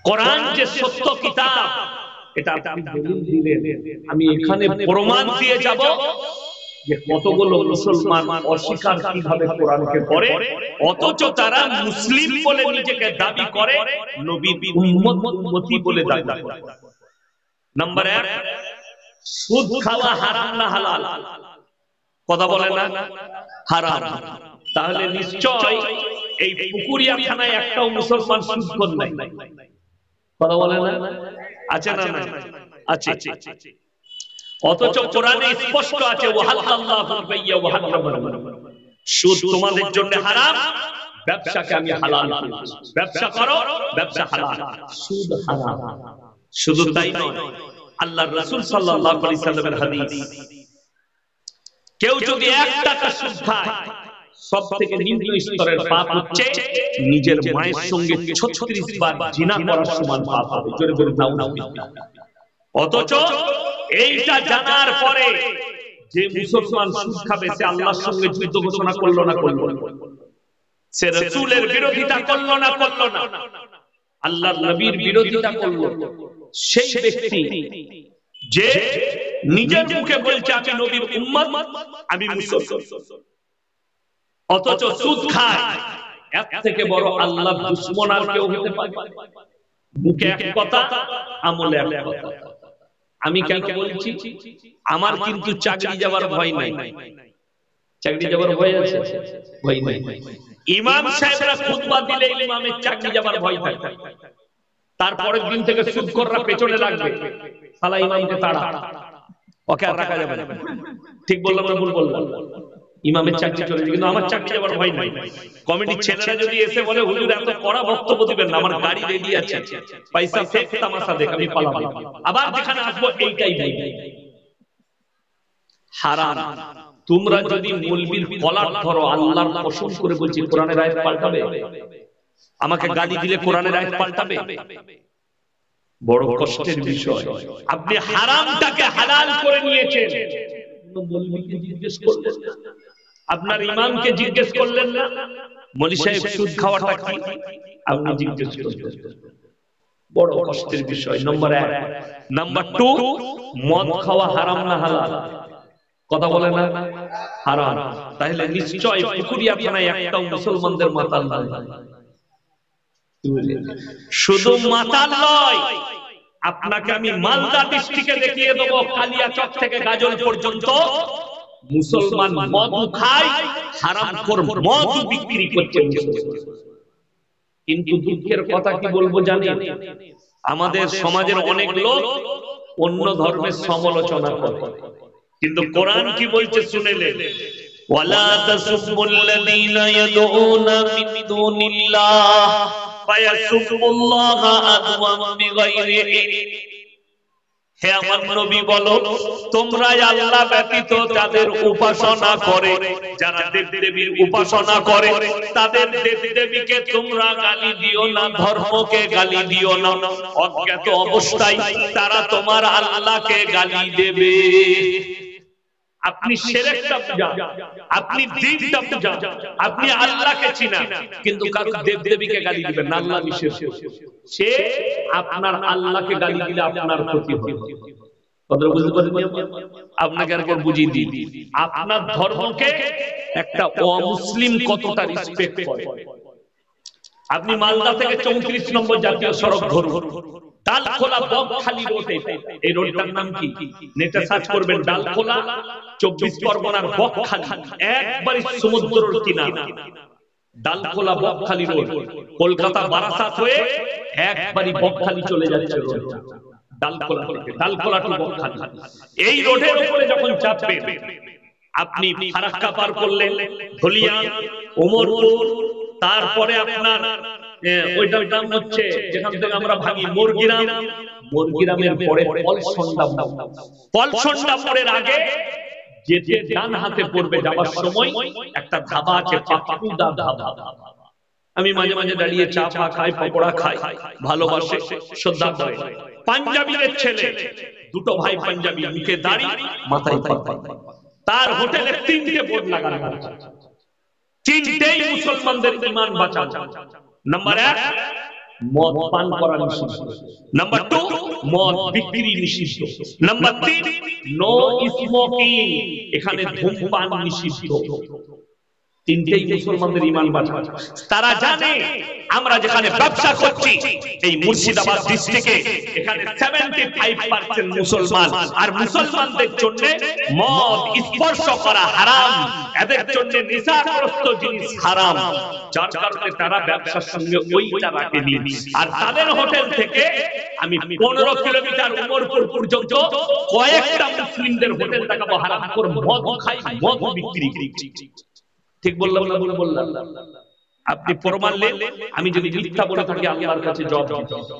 কোরআন যে সত্য কিতাব, এটা আপনি দলিল দিলেন, আমি এখানে প্রমাণ দিয়ে যাব যে কতগুলো মুসলমান অস্বীকার কিভাবে কোরআনকে করে, অথচ তারা মুসলিম বলে নিজেকে দাবি করে, নবীর উম্মত উম্মতি বলে দাবি করে। নাম্বার 1, সুদ খাওয়া হারাম না হালাল? কথা বলে না, হারাম। তাহলে নিশ্চয় এই পুকুরিয়া থানায় একটাও মুসলমান সুদখোর নাই। কথা বলে না, আছে না? আছে। অথচ কোরআনে স্পষ্ট আছে, ওয়াহাল্লাল্লাহুল বাইয়া ওয়া হারামাল রিবা, সুদ তোমাদের জন্য হারাম, ব্যবসাকে আমি হালাল করেছি। ব্যবসা করো, ব্যবসা হালাল, সুদ হারাম। শুধু তাই নয়, আল্লাহর রাসূল সাল্লাল্লাহু আলাইহি সাল্লামের হাদিস, কেউ যদি 1 টাকা সুদ খায়, সবথেকে নিম্ন স্তরের পাপ হচ্ছে নিজের মায়ের সঙ্গে 36 বার জিনা করার সমান পাপ হবে। জোরে বলে নাউযুবিল্লাহ। অথচ এইটা জানার পরে যে মুসলমান সুদ খাবে, সে আল্লাহর সঙ্গে যুদ্ধ ঘোষণা করলো না করলো না? সে রাসূলের বিরোধিতা করলো না করলো না? আল্লাহর নবীর বিরোধিতা করলো। সেই ব্যক্তি যে নিজের মুখে বলছে আমি নবীর উম্মত, আমি মুসলমান, অথচ সুদ খায়, এর থেকে বড় আল্লাহর দুশমন আর কেউ হতে পারে? মুখে এক কথা, আমলে এক কথা। আমি কেন বলছি? আমার কিন্তু চাকরি যাবার ভয় নাই। চাকরি যাবার ভয় আছে? ভয় নাই। ইমাম সাহেবরা খুতবা দিলে ইমামের চাকরি যাবার ভয় থাকে। তারপরের দিন থেকে সুদখোররা পেছনে লাগবে, শালা ইমামকে তাড়া, ওকে আর রাখা যাবে না। ঠিক বললাম না ভুল বললাম? ইমামের চাকরি চলে যাবে, কিন্তু আমার চাকরি যাবার ভয় নাই। কমিটির ছেলেরা যদি এসে বলে হুজুর এত কড়া বক্তব্য দিবেন না, আমার গাড়ি রেডি আছে, পয়সা ফেক তামাশা দেখ, আমি পালাবো, আবার যেখানে আসবো এইটাই বলবো। হারাম। তোমরা যদি মুলবির কলার ধরো, আল্লাহর কসম করে বলছি, কোরআনের আয়াত পাল্টাবে? আমাকে গালি দিলে কোরআনের আয়াত পাল্টাবে? বড় কষ্টের বিষয়। আপনি হারামটাকে হালাল করে নিয়েছেন, মুলবিকে জিজ্ঞেস করলেন না, আপনার ইমামকে জিজ্ঞেস করলেন না, মৌলী সাহেব সুদ খাওয়াটা কি, আপনি জিজ্ঞেস করলেন। বড় কষ্টের বিষয়। নাম্বার 1। নাম্বার 2, মদ খাওয়া হারাম না হালাল? কথা বলে না, হারাম। তাহলে নিশ্চয় পুকুরিয়া থানায় একটাও মুসলমানদের মাতাল নাই। শুধু মাতাল নয়, আপনাকে আমি মালদা ডিস্ট্রিক্টে দেখিয়ে দেবো, কালিয়াচক থেকে গাজল পর্যন্ত মুসলমান মদ খায়, হারামখোর মদ বিক্রি করছে। কিন্তু দুঃখের কথা কি বলবো জানেন? আমাদের সমাজের অনেক লোক অন্য ধর্মের সমালোচনা করে, কিন্তু কোরআন কি বলছে শুনেলেন? ওয়ালা তাসুবুল্লাযীনা ইয়াদউনা মিন দুনিল্লাহ ফায়াসুবুল্লাহা আদওয়াম বিগাইরি ইলম। হে আমার নবী বলো, তোমরা আল্লাহ ব্যতীত যাদের উপাসনা করে, যারা দেব-দেবীর উপাসনা করে, তাদের দেব-দেবীকে তোমরা গালি দিও না, ধর্মকে গালি দিও না। অজ্ঞাত অবস্থায় তারা তোমার আল্লাহকে গালি দেবে। আপনি শিরকটা বুঝান, আপনি দ্বীনটা বুঝান, আপনি আল্লাহকে চিনেন, কিন্তু কারো দেব-দেবীকে গালি দিবেন না। আল্লাহ বিশেষ, সে আপনার আল্লাহকে গালি দিলে আপনার ক্ষতি হবে। কথা বুঝতে পারছেন? আপনাকে আরেকবার বুঝিয়ে দিই, আপনার ধর্মকে একটা অমুসলিম কতটা রেসপেক্ট করে। আপনি মালদা থেকে 34 নম্বর জাতীয় সড়ক ধরুন, ডালখোলা বকখালি রোড, এই রোডটার নাম কি? নেটে সার্চ করবেন, ডালখোলা 24 পরগনার বকখালি, একবারে সমুদ্রের কিনারা। ডালখোলা বকখালি রোড, কলকাতা বারাসাত হয়ে একবারে বকখালি চলে যাচ্ছে রোডটা। ডালখোলা থেকে ডালখোলা টু বকখালি, এই রোডের উপরে যখন চাপবেন, আপনি ফারাক্কা পার করলেন, ধলিয়া, ওমরপুর, তারপরে আপনার ওইটার নাম হচ্ছে যেখান থেকে আমরা ভাগি মুরগিরাম, মুরগিরামের পরে পলসন্ডা মোড়ের আগে যেতে ডান হাতে পড়বে, যাওয়ার সময় একটা ধাবা আছে, পাপ্পুদা ধাবা। আমি মাঝে মাঝে দাঁড়িয়ে চা ফা খাই, পকোড়া খাই, ভালোবাসে, শ্রদ্ধা করে। পাঞ্জাবিদের ছেলে, দুটো ভাই পাঞ্জাবি, মুখে দাড়ি, মাথায় পাগড়ি। তার হোটেলে 3টে বোর্ড লাগানো আছে, 3টেই মুসলমানদের ঈমান বাঁচানো। নাম্বার 1, মদ পান করা নিষিদ্ধ। নাম্বার 2, মদ বিক্রি নিষিদ্ধ। নাম্বার 3, নো স্মোকিং, এখানে ধূমপান নিষিদ্ধ। তিনটেই মুসলমানদের ঈমান বাঁচায়। তারা জানে আমরা যেখানে ব্যবসা করছি এই মুর্শিদাবাদ ডিস্ট্রিক্টে, এখানে 75% মুসলমান, আর মুসলমানদের জন্য মদ স্পর্শ করা হারাম, এদের জন্য নেশাগ্রস্ত জিনিস হারাম, যার কারণে তারা ব্যবসার সঙ্গে ওইটা রাখে নিয়ে। আর তাদের হোটেল থেকে আমি 15 কিলোমিটার উমরপুর পর্যন্ত কয়েকটা মুসলিমদের হোটেল দেখাবো হারাম করে মদ খাই, মদ বিক্রি করছি। ঠিক বললাম না ভুল বললাম? আপনি প্রমাণ নেন, আমি যদি মিথ্যা বলে থাকি আল্লাহর কাছে জবাব দিতে হবে।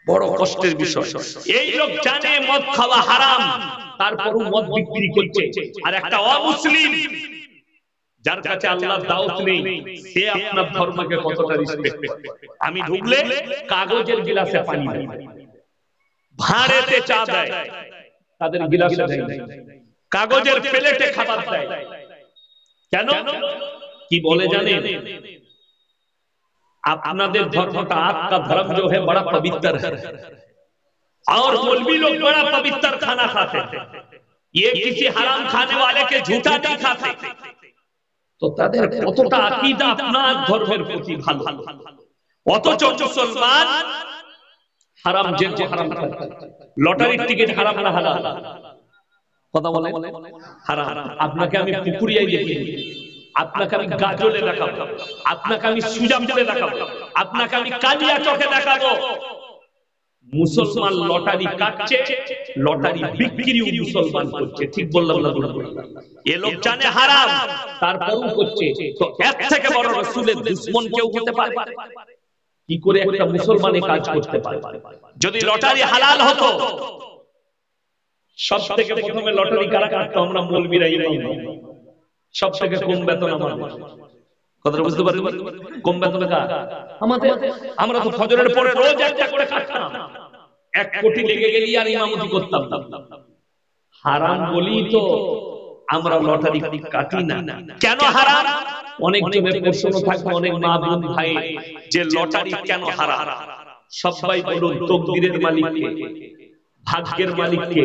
বড় কষ্টের বিষয়। এই লোক জানে মদ খাওয়া হারাম, তারপরও মদ বিক্রি করছে। আর একটা অমুসলিম যার কাছে আল্লাহর দাওয়াত নেই, সে আপনার ধর্মকে কতটা রেসপেক্ট করে। আমি ঢুকলে কাগজের গিলাসে পানি দেয়, ভাঁড়েতে চা দেয়, তাদের গিলাসে দেয় না, কাগজের প্লেটে খাবার দেয়। কেন? কি বলে জানেন? আপনাদের धर्मता आपका धर्म जो है बड़ा पवित्र है और मौलवी लोग बड़ा पवित्र खाना खाते हैं, ये किसी हराम खाने वाले के झूठा नहीं खाते। तो তাদের কতটা আকীদা আপনার ধর্মের প্রতি ভালো, অথচ মুসলমান হারাম জেনে হারাম খায়। লটারির টিকিট হারাম না হালাল? কথা বলে হারাম। আপনাকে আমি পুকুরিয়ায় দেখি, আপনাকে আমি গাজলে দেখাবো, আপনাকে আমি সুজামপুরে দেখাবো, আপনাকে আমি কালিয়া চকে দেখাবো। মুসলমান লটারি কাটছে, লটারি বিক্রিও মুসলমান করছে। ঠিক বললাম না ভুল বললাম? এ লোক জানে হারাম, তারপরও করছে। তো এর থেকে বড় রাসূলের দুশমন কেউ হতে পারে? কি করে একটা মুসলমান এই কাজ করতে পারে? যদি লটারি হালাল হতো, সব থেকে প্রথমে লটারি কারা কাটতো? আমরা মৌলবীরা। ইমাম সব থেকে কম বেতন আমাদের। কথাটা বুঝতে পারবেন? কম বেতন আমাদের। আমরা তো ফজরের পরে রোজ একটা করে কাটতাম, 1 কোটি লেগে গেলি আর ইমামতি করতাম। হারাম বলি তো আমরা লটারি কাটি না। কেন হারাম? অনেক জনের প্রশ্ন থাকবে, অনেক মা বোন ভাই, যে লটারি কেন হারাম? সবাই বলুন তকদিরের মালিক কে? ভাগ্যের মালিক কে?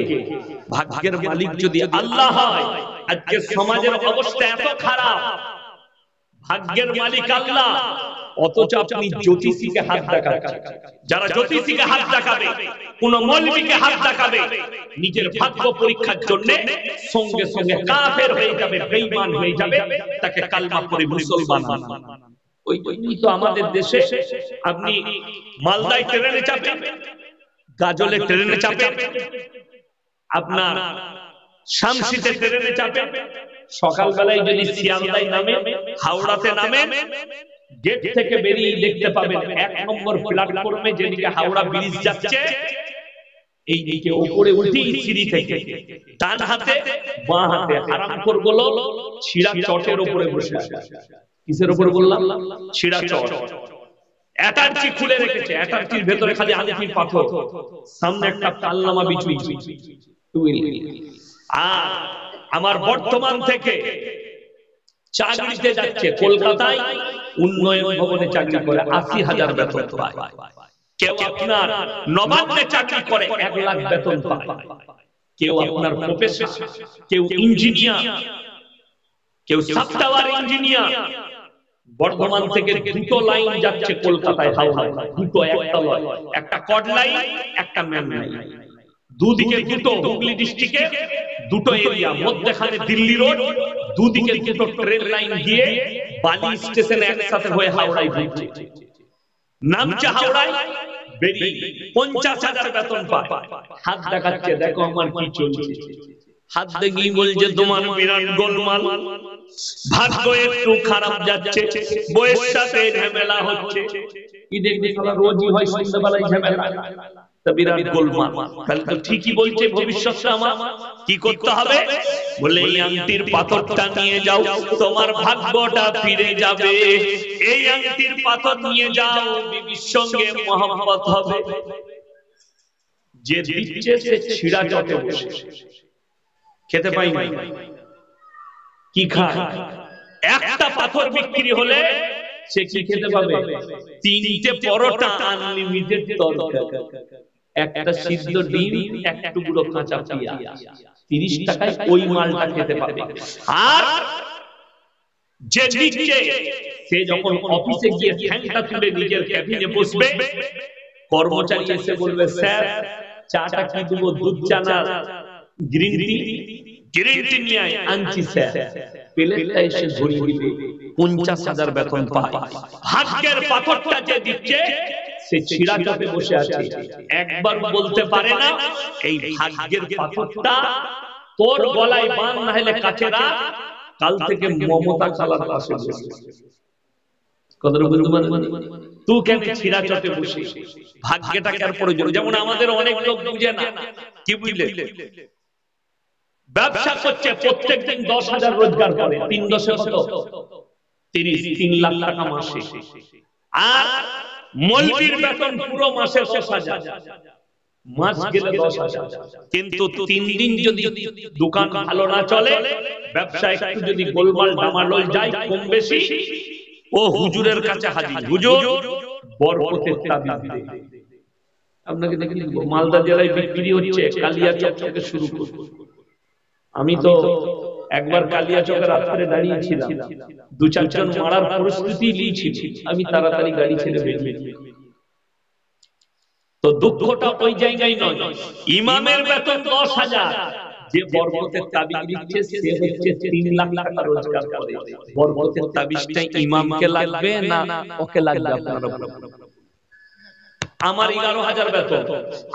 ভাগ্যের মালিক যদি আল্লাহ হয়, আজকে সমাজের অবস্থা এত খারাপ, ভাগ্যের মালিক আল্লাহ, অথচ আপনি জ্যোতিষীকে হাত দেখাচ্ছেন। যারা জ্যোতিষীকে হাত দেখাবে, কোন মৌলবীকে হাত দেখাবে, নিজের ভাগ্য পরীক্ষার জন্য সঙ্গে সঙ্গে কাফের হয়ে যাবে, বেঈমান হয়ে যাবে, তাকে কালমা পড়ে মুসলমান। ওই জন্যই তো আমাদের দেশে আপনি মালদায় ট্রেনে চাপেন, গাজলে ট্রেনে চাপেন, আপনার শামসিতে ট্রেনে চাপেন, সকালবেলায় যদি শিয়ালদায় নামে, হাওড়াতে নামে, গেট থেকে বেরিয়ে দেখতে পাবেন 1 নম্বর প্ল্যাটফর্মে যেদিকে হাওড়া ব্রিজ যাচ্ছে, এই দিকে উপরে উঠি সিঁড়ি থেকে ডান হাতে বাঁ হাতে হারামখোরগুলো ছিড়া চটের উপরে বসে আছে। কিসের উপরে বললাম? ছিড়া চট। অ্যাটাচি খুলে রেখেছে, অ্যাটাচির ভেতরে খালি আংটির পাথর, সামনে একটা কালনামা বিছুই। আর আমার বর্তমান থেকে চাকরিতে যাচ্ছে কলকাতায়, উন্নয়ন ভবনে চাকরি করে 80,000 বেতন পায়। কেউ আপনার নবান্নে চাকরি করে 1 লাখ বেতন পায়। কেউ আপনার প্রফেসর, কেউ ইঞ্জিনিয়ার, কেউ সফটওয়্যার ইঞ্জিনিয়ার। বর্ধমান থেকে 2টো লাইন যাচ্ছে কলকাতায়, হাওড়ায় 2টো, একটা লয়, একটা কড লাইন, একটা ম্যান লাইন, দুদিকে 2টো। হুগলি ডিস্ট্রিক্টে 2টো এরিয়া, মধ্যখানে দিল্লি রোড, দুদিকে 2টো ট্রেন লাইন গিয়ে বালি স্টেশনে একসাথে হয়ে হাওড়ায় ঢুকছে। নামছে হাওড়ায়, বেরিয়ে 50,000 বেতন পায়। হাত দেখাচ্ছে, দেখো আমার কি চলছে। হাত দেখিয়ে বলছে তোমার বিরাট গোলমাল, ভাগ্য একটু খারাপ যাচ্ছে, বউয়ের সাথে ঝামেলা হচ্ছে। কি দেখবি সারা রোজই হয় সন্ধ্যাবেলায় ঝামেলা, তা বিরাট গোলমাল। তাহলে তো ঠিকই বলছে ভবিষ্যৎটা আমার। কি করতে হবে? বলে এই আংটির পাথরটা নিয়ে যাও, তোমার ভাগ্যটা ফিরে যাবে। এই আংটির পাথর নিয়ে যাও, বিবির সঙ্গে মহব্বত হবে। যে দিচ্ছে সে ছিড়া চটে বসে খেতে পাই না, কি খায়? একটা পাথর বিক্রি হলে সে কি খেতে পাবে? 3টে পরোটা, আনলিমিটেড তরকারি, একটা সিদ্ধ ডিম, এক টুকরো কাঁচা পেঁয়াজ, 30 টাকায় ওই মালটা খেতে পাবে। আর যে নিচ্ছে, সে যখন অফিসে গিয়ে ঠ্যাংটা তুলে নিজের ক্যাবিনে বসবে, কর্মচারী এসে বলবে, স্যার চাটা কি দেবো, দুধ চা না গ্রিন টি? গ্রিন টি নিয়ে আনছি স্যার। প্লেটটা এসে ধরিয়ে দিবে, 50,000 বেতন পায়। ভাগ্যের পাথরটা যে দিচ্ছে, সে ছিড়া চাপে বসে আছে, একবার বলতে পারে না এই ভাগ্যের পাথরটা তোর গলায় বাঁধ, না হলে কাছে রাখ, কাল থেকে মমতা খালার পাশে বসে। কতটা বলতে পারবেন? তুই কেন ছিড়া চটে বসে? ভাগ্যটাকে আর প্রয়োজন। যেমন আমাদের অনেক লোক বুঝে না, কি বুঝলে, ব্যবসা করছে, প্রত্যেকদিন 10,000 রোজগার করে, 3 দশে কত? 3 লাখ টাকা মাসে। আর মৌলবীর বেতন পুরো মাসে 10,000, মাস গেলে 10,000। কিন্তু 3 দিন যদি দোকান ভালো না চলে, ব্যবসা একটু যদি গোলমাল ডামাডোল যায় কম বেশি, ও হুজুরের কাছে হাজির, হুজুর বরকতের তাবিজ দে। আপনাকে দেখিয়ে দেব, মালদা জেলায় বিক্রি হচ্ছে, কালিয়াচক থেকে শুরু করে। আমি তো একবার কালিয়াচকে রাত্রে দাঁড়িয়েছিলাম, 2-4 জন মারার পরিস্থিতি নিয়েছিল, আমি তাড়াতাড়ি গাড়ি ছেড়ে বেরিয়ে। তো দুঃখটা ওই জায়গায় নয়, ইমামের বেতন 10,000, যে বরকতের তাবিজ দিচ্ছে সে হচ্ছে 3 লাখ টাকা রোজগার করে। বরকতের তাবিজটা ইমামকে লাগবে না ওকে লাগবে? আপনারা আমার 11,000 বেতন,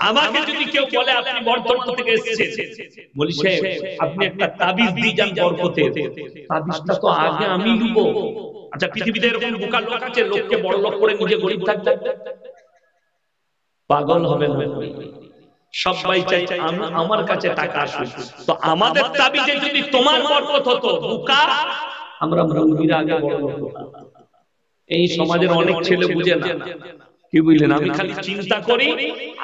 আমাকে যদি কেউ বলে আপনি বর্ধমান থেকে এসেছেন, বলি সাহেব আপনি একটা তাবিজ দিয়ে যান বরকতের, তাবিজটা তো আগে আমি দিব। আচ্ছা, পৃথিবীতে এরকম বোকা লোক আছে, লোককে বড় লোক করে নিজে গরিব থাকতে? পাগল হবে না। সবাই চাই আমার কাছে টাকা আসুক, তো আমাদের তাবিজে যদি তোমার বরকত হতো, বোকা আমরা মৌলবীরা আগে বড় লোক হতাম। এই সমাজের অনেক ছেলে বুঝে না, কি বুঝলেন? আমি খালি চিন্তা করি,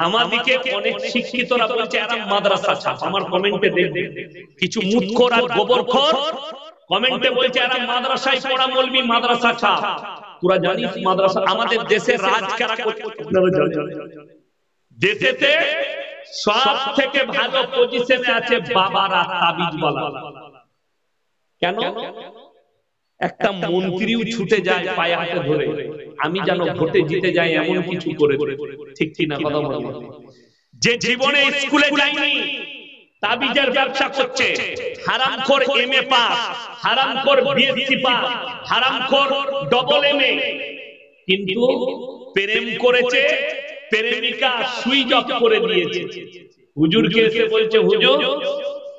আমাদিকে অনেক শিক্ষিতরা বলছে এরা মাদ্রাসা ছাপ। আমার কমেন্টে দেখবে কিছু মুতখোর আর গোবরখোর কমেন্টে বলছে এরা মাদ্রাসায় পড়া মৌলবী, মাদ্রাসা ছাপ। তোরা জানিস মাদ্রাসা আমাদের দেশে রাজ কারা করছে? দেশেতে সব থেকে ভালো পজিশনে আছে বাবারা, তাবিজওয়ালা। কেন? একটা মন্ত্রীও ছুটে যায় পায়ে হাতে ধরে, আমি যেন ভোটে জিতে যাই, এমন কিছু করে। ঠিক কি না কথা বলি? যে জীবনে স্কুলে যায়নি, তাবিজের ব্যবসা করছে, হারামখোর এমএ পাস, হারামখোর বিএসসি পাস, হারামখোর ডবল এমএ, কিন্তু প্রেম করেছে, প্রেমিকা সুইচ অফ করে দিয়েছে। হুজুরকে এসে বলছে, হুজুর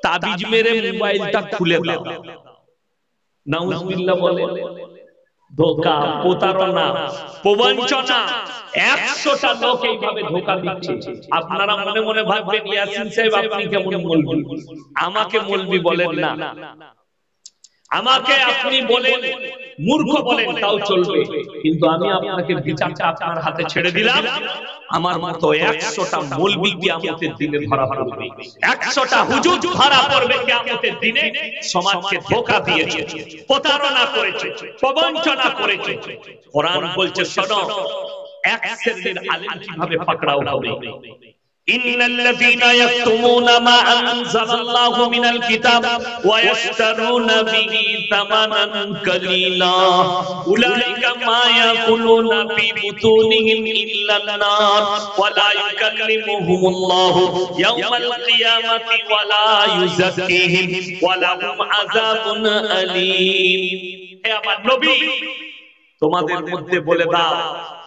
তাবিজ মেরে মোবাইলটা খুলে দাও। নাউজুবিল্লাহ বলে। ধোঁকা, প্রতারণা, প্রবঞ্চনা, 100টা লোক এইভাবে ধোঁকা দিচ্ছে। আপনারা মনে মনে ভাববেন ইয়াসিন সাহেব আপনি কেমন মৌলবি, আমাকে মৌলবি বলেন না, আমাকে আপনি বলেন মূর্খ বলেন তাও চলবে, কিন্তু আমি আপনাকে বিচারটা আপনার হাতে ছেড়ে দিলাম। আমার মতো 100টা মৌলবি কিয়ামতের দিনে ধরা পড়বে, 100টা হুজুর ধরা পড়বে কিয়ামতের দিনে। সমাজকে ধোঁকা দিয়েছে, প্রতারণা করেছে, প্রবঞ্চনা করেছে। কোরআন বলছে শোনো, এক শ্রেণীর আলেম কিভাবে পাকড়াও হবে। ইন্নাল্লাযীনা ইয়াকতুমুনা মা আনজালাল্লাহু মিনাল কিতাব ওয়া ইয়াশতারুনা বিহি তামানান কালীলা উলাইকা মা ইয়াকুলুনা ফি বুতুনিহিম ইল্লান নার ওয়া লা ইউকাল্লিমুহুমুল্লাহু ইয়াওমাল কিয়ামাতি ওয়া লা ইউযাক্কিহিম ওয়া লাহুম আযাবুন আলীম। হে আমার নবী, তোমাদের মধ্যে বলে দাও,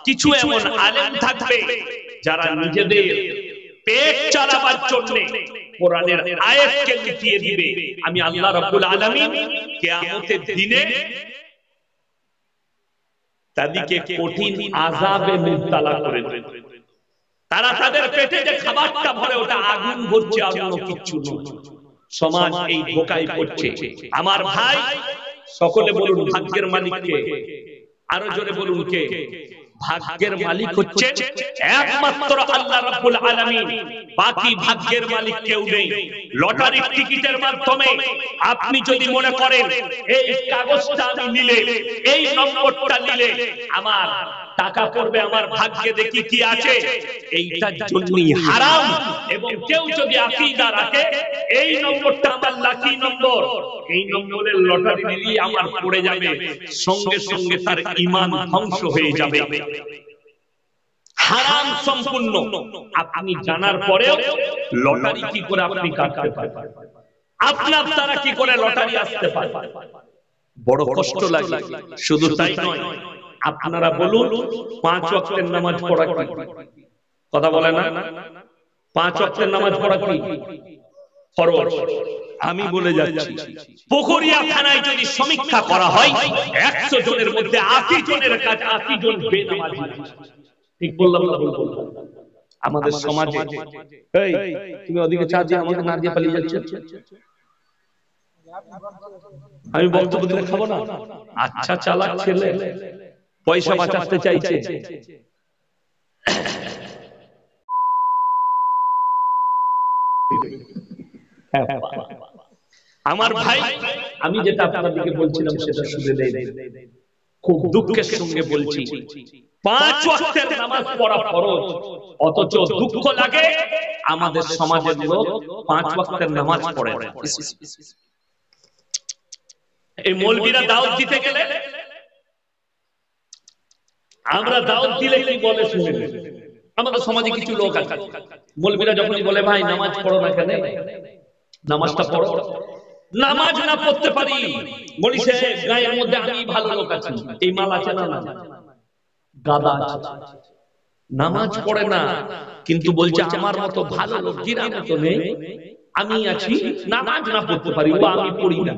কিছু এমন আলেম থাকবে যারা নিজেদের পেট চালাবার জন্য কোরআনের আয়াতকে লুকিয়ে দিবে। আমি আল্লাহ রাব্বুল আলামিন কিয়ামতের দিনে তাদেরকে কঠিন আযাবে মুবতালা করে দেব। তারা তাদের পেটে যে খাবারটা ভরে ওটা আগুন ভরছে, অন্য কিছু নয়। সমাজ এই ধোঁকায় পড়ছে। আমার ভাই সকলে বলুন ভাগ্যের মালিক কে? আরো জোরে বলুন কে? ভাগ্যের মালিক হচ্ছে একমাত্র আল্লাহ রাব্বুল আলামিন, বাকি ভাগ্যের মালিক কেউ নেই। লটারির টিকিটের মাধ্যমে আপনি যদি মনে করেন এই কাগজটা আমি নিলে, এই নম্বরটা নিলে আমার টাকা পড়বে, আমার ভাগ্যে দেখি কি আছে, এইটার জন্যই হারাম। এবং কেউ যদি আকীদা রাখে এই নম্বরটা আমার লাকি নম্বর, এই নম্বরের লটারি নিলে আমার পড়ে যাবে, সঙ্গে সঙ্গে তার ঈমান ধ্বংস হয়ে যাবে, হারাম সম্পূর্ণ। আপনি জানার পরেও লটারি কি করে আপনি কাটতে পারবেন? আপনার দ্বারা কি করে লটারি আসতে পারে? বড় কষ্ট লাগে। শুধু তাই নয়, আপনারা বলুন 5 ওয়াক্তের নামাজ পড়া কি? কথা বলে না? 5 ওয়াক্তের নামাজ পড়া কি ফরজ? আমি বলে যাচ্ছি, পুকুরিয়া থানায় যদি সমীক্ষা করা হয় 100 জনের মধ্যে 80 জনের কাছে 80 জন বেনামাজি। ঠিক বললাম না ভুল বললাম? আমাদের সমাজে এই তুমি ওদিকে চা দিয়ে আমাকে না দিয়ে পালিয়ে যাচ্ছ, আমি বক্তব্য দিলে খাবো না? আচ্ছা চালাক ছেলে, পয়সা বাঁচাতে চাইছে। আমার ভাই, আমি যেটা আপনাদেরকে বলছিলাম সেটা শুনে নেই, খুব দুঃখের সঙ্গে বলছি, 5 ওয়াক্তের নামাজ পড়া ফরজ, অথচ দুঃখ লাগে আমাদের সমাজের লোক 5 ওয়াক্তের নামাজ পড়ে না। এই মৌলবীরা দাওয়াত দিতে গেলে, আমরা দাওয়াত দিলে কি বলে শুনেন? আমাদের সমাজে কিছু লোক আছে, মৌলবীরা যখনই বলে ভাই নামাজ পড়ো না কেন, নামাজটা পড়ো, নামাজ না পড়তে পারি বলি সে গায়ের মধ্যে আমি ভালো লোক আছি, এই মাল আছে না, না গাদা আছে, নামাজ পড়ে না কিন্তু বলছে আমার মতো ভালো লোক গিরাম তো নেই, আমি আছি, নামাজ না পড়তে পারি, ও আমি পড়ি না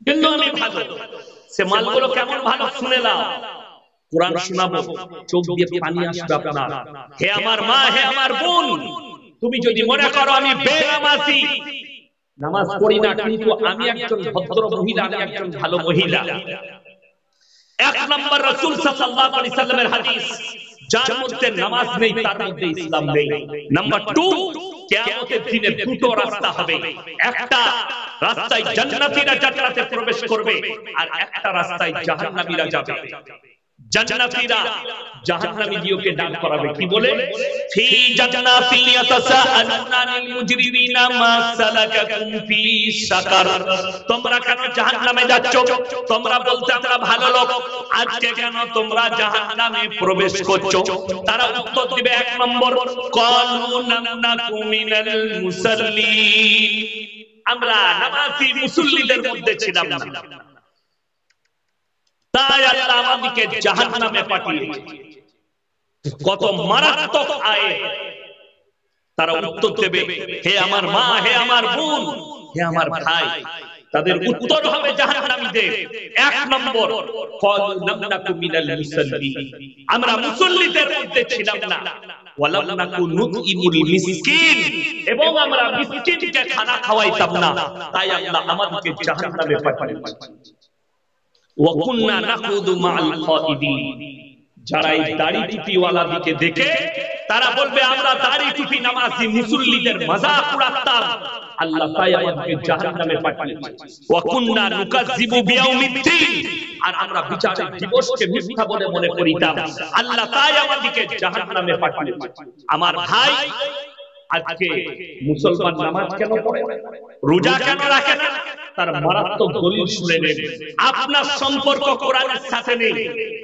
কিন্তু আমি ভালো। সে মালগুলো কেমন ভালো শুনে নাও, কোরআন শোনাবো, চোখ দিয়ে পানি আসবে আপনার। হে আমার মা, হে আমার বোন, তুমি যদি মনে করো আমি বেনামাজি, নামাজ পড়ি না কিন্তু আমি একজন ভদ্র মহিলা, আমি একজন ভালো মহিলা। 1 নম্বর রাসূল সাল্লাল্লাহু আলাইহি সাল্লামের হাদিস, যার মধ্যে নামাজ নেই তার মধ্যে ইসলাম নেই। নাম্বার 2, কিয়ামতের দিনে দুটো রাস্তা হবে, একটা রাস্তায় জান্নাতীরা জান্নাতে প্রবেশ করবে, আর একটা রাস্তায় জাহান্নামীরা যাবে। জান্নাতীরা জাহান্নামীদেরকে ডাক করাবে, কি বলে? ফি জান্নাতি ইয়াতাসাআলুনা আনিল মুজরিমিনা মা সালাকাকুম ফি সাকার, তোমরা কেন জাহান্নামে যাচ্ছ? তোমরা বলতে আমরা ভালো লোক, আজকে কেন তোমরা জাহান্নামে প্রবেশ করছো? তারা উত্তর দিবে 1 নম্বর, ক্বালু নানাকু মিনাল মুসাল্লিন, আমরা নামাজি মুসল্লিদের মধ্যে ছিলাম না, তাই আল্লাহ আমাদেরকে জাহান্নামে পাঠিয়েছে। কত মারাত্মক আয়াত। তারা উত্তর দেবে, হে আমার মা, হে আমার বোন, হে আমার ভাই, তাদের উত্তর হবে জাহান্নামীদের। 1 নম্বর, ক্বালু নামনাকু মিনাল মুসাল্লিন, আমরা মুসল্লিদের মধ্যে ছিলাম না, ওয়ালাম নাকু নুতইমুল মিসকিন, এবং আমরা মিসকিনকে খানা খাওয়াইতাম না, তাই আল্লাহ আমাদেরকে জাহান্নামে পাঠিয়েছে। ওয়া কুননা নাকুদু মা'আল খাইদিন, যারা এই দাড়ি টুপিওয়ালা দিকে দেখে তারা বলবে আমরা দাড়ি টুপি নামাজি মুসল্লিদের মজাক উড়াতাম, আল্লাহ তাই আমাদেরকে জাহান্নামে পাঠিয়েছে। ওয়া কুননা নুকাজ্জিবু বিয়াউমিদ্দিন, আর আমরা বিচারের দিবসকে মিথ্যা বলে মনে করিতাম, আল্লাহ তাই আমাদেরকে জাহান্নামে পাঠিয়েছে। আমার ভাই, আজকে মুসলমান নামাজ কেন পড়ে, রোজা কেন রাখে না? তার মারাত্মক দলিল শুনে নেন। আপনার সম্পর্ক কোরআনের সাথে নেই,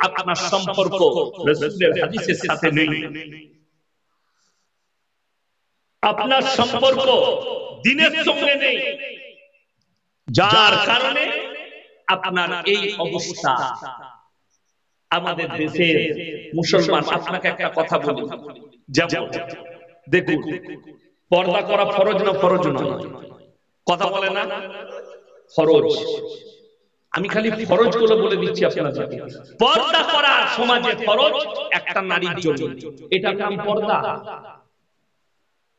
আপনার সম্পর্ক রাসূলের হাদিসের সাথে নেই, আপনার সম্পর্ক দ্বীনের সঙ্গে নেই, যার কারণে আপনার এই অবস্থা। আমাদের দেশের মুসলমান, আপনাকে একটা কথা বলি, যেমন দেখুন, পর্দা করা ফরজ না ফরজ নয়? কথা বলে না? ফরজ। আমি খালি ফরজ গুলো বলে দিচ্ছি আপনাদেরকে। পর্দা করা সমাজে ফরজ একটা নারীর জন্য, এটা কি পর্দা?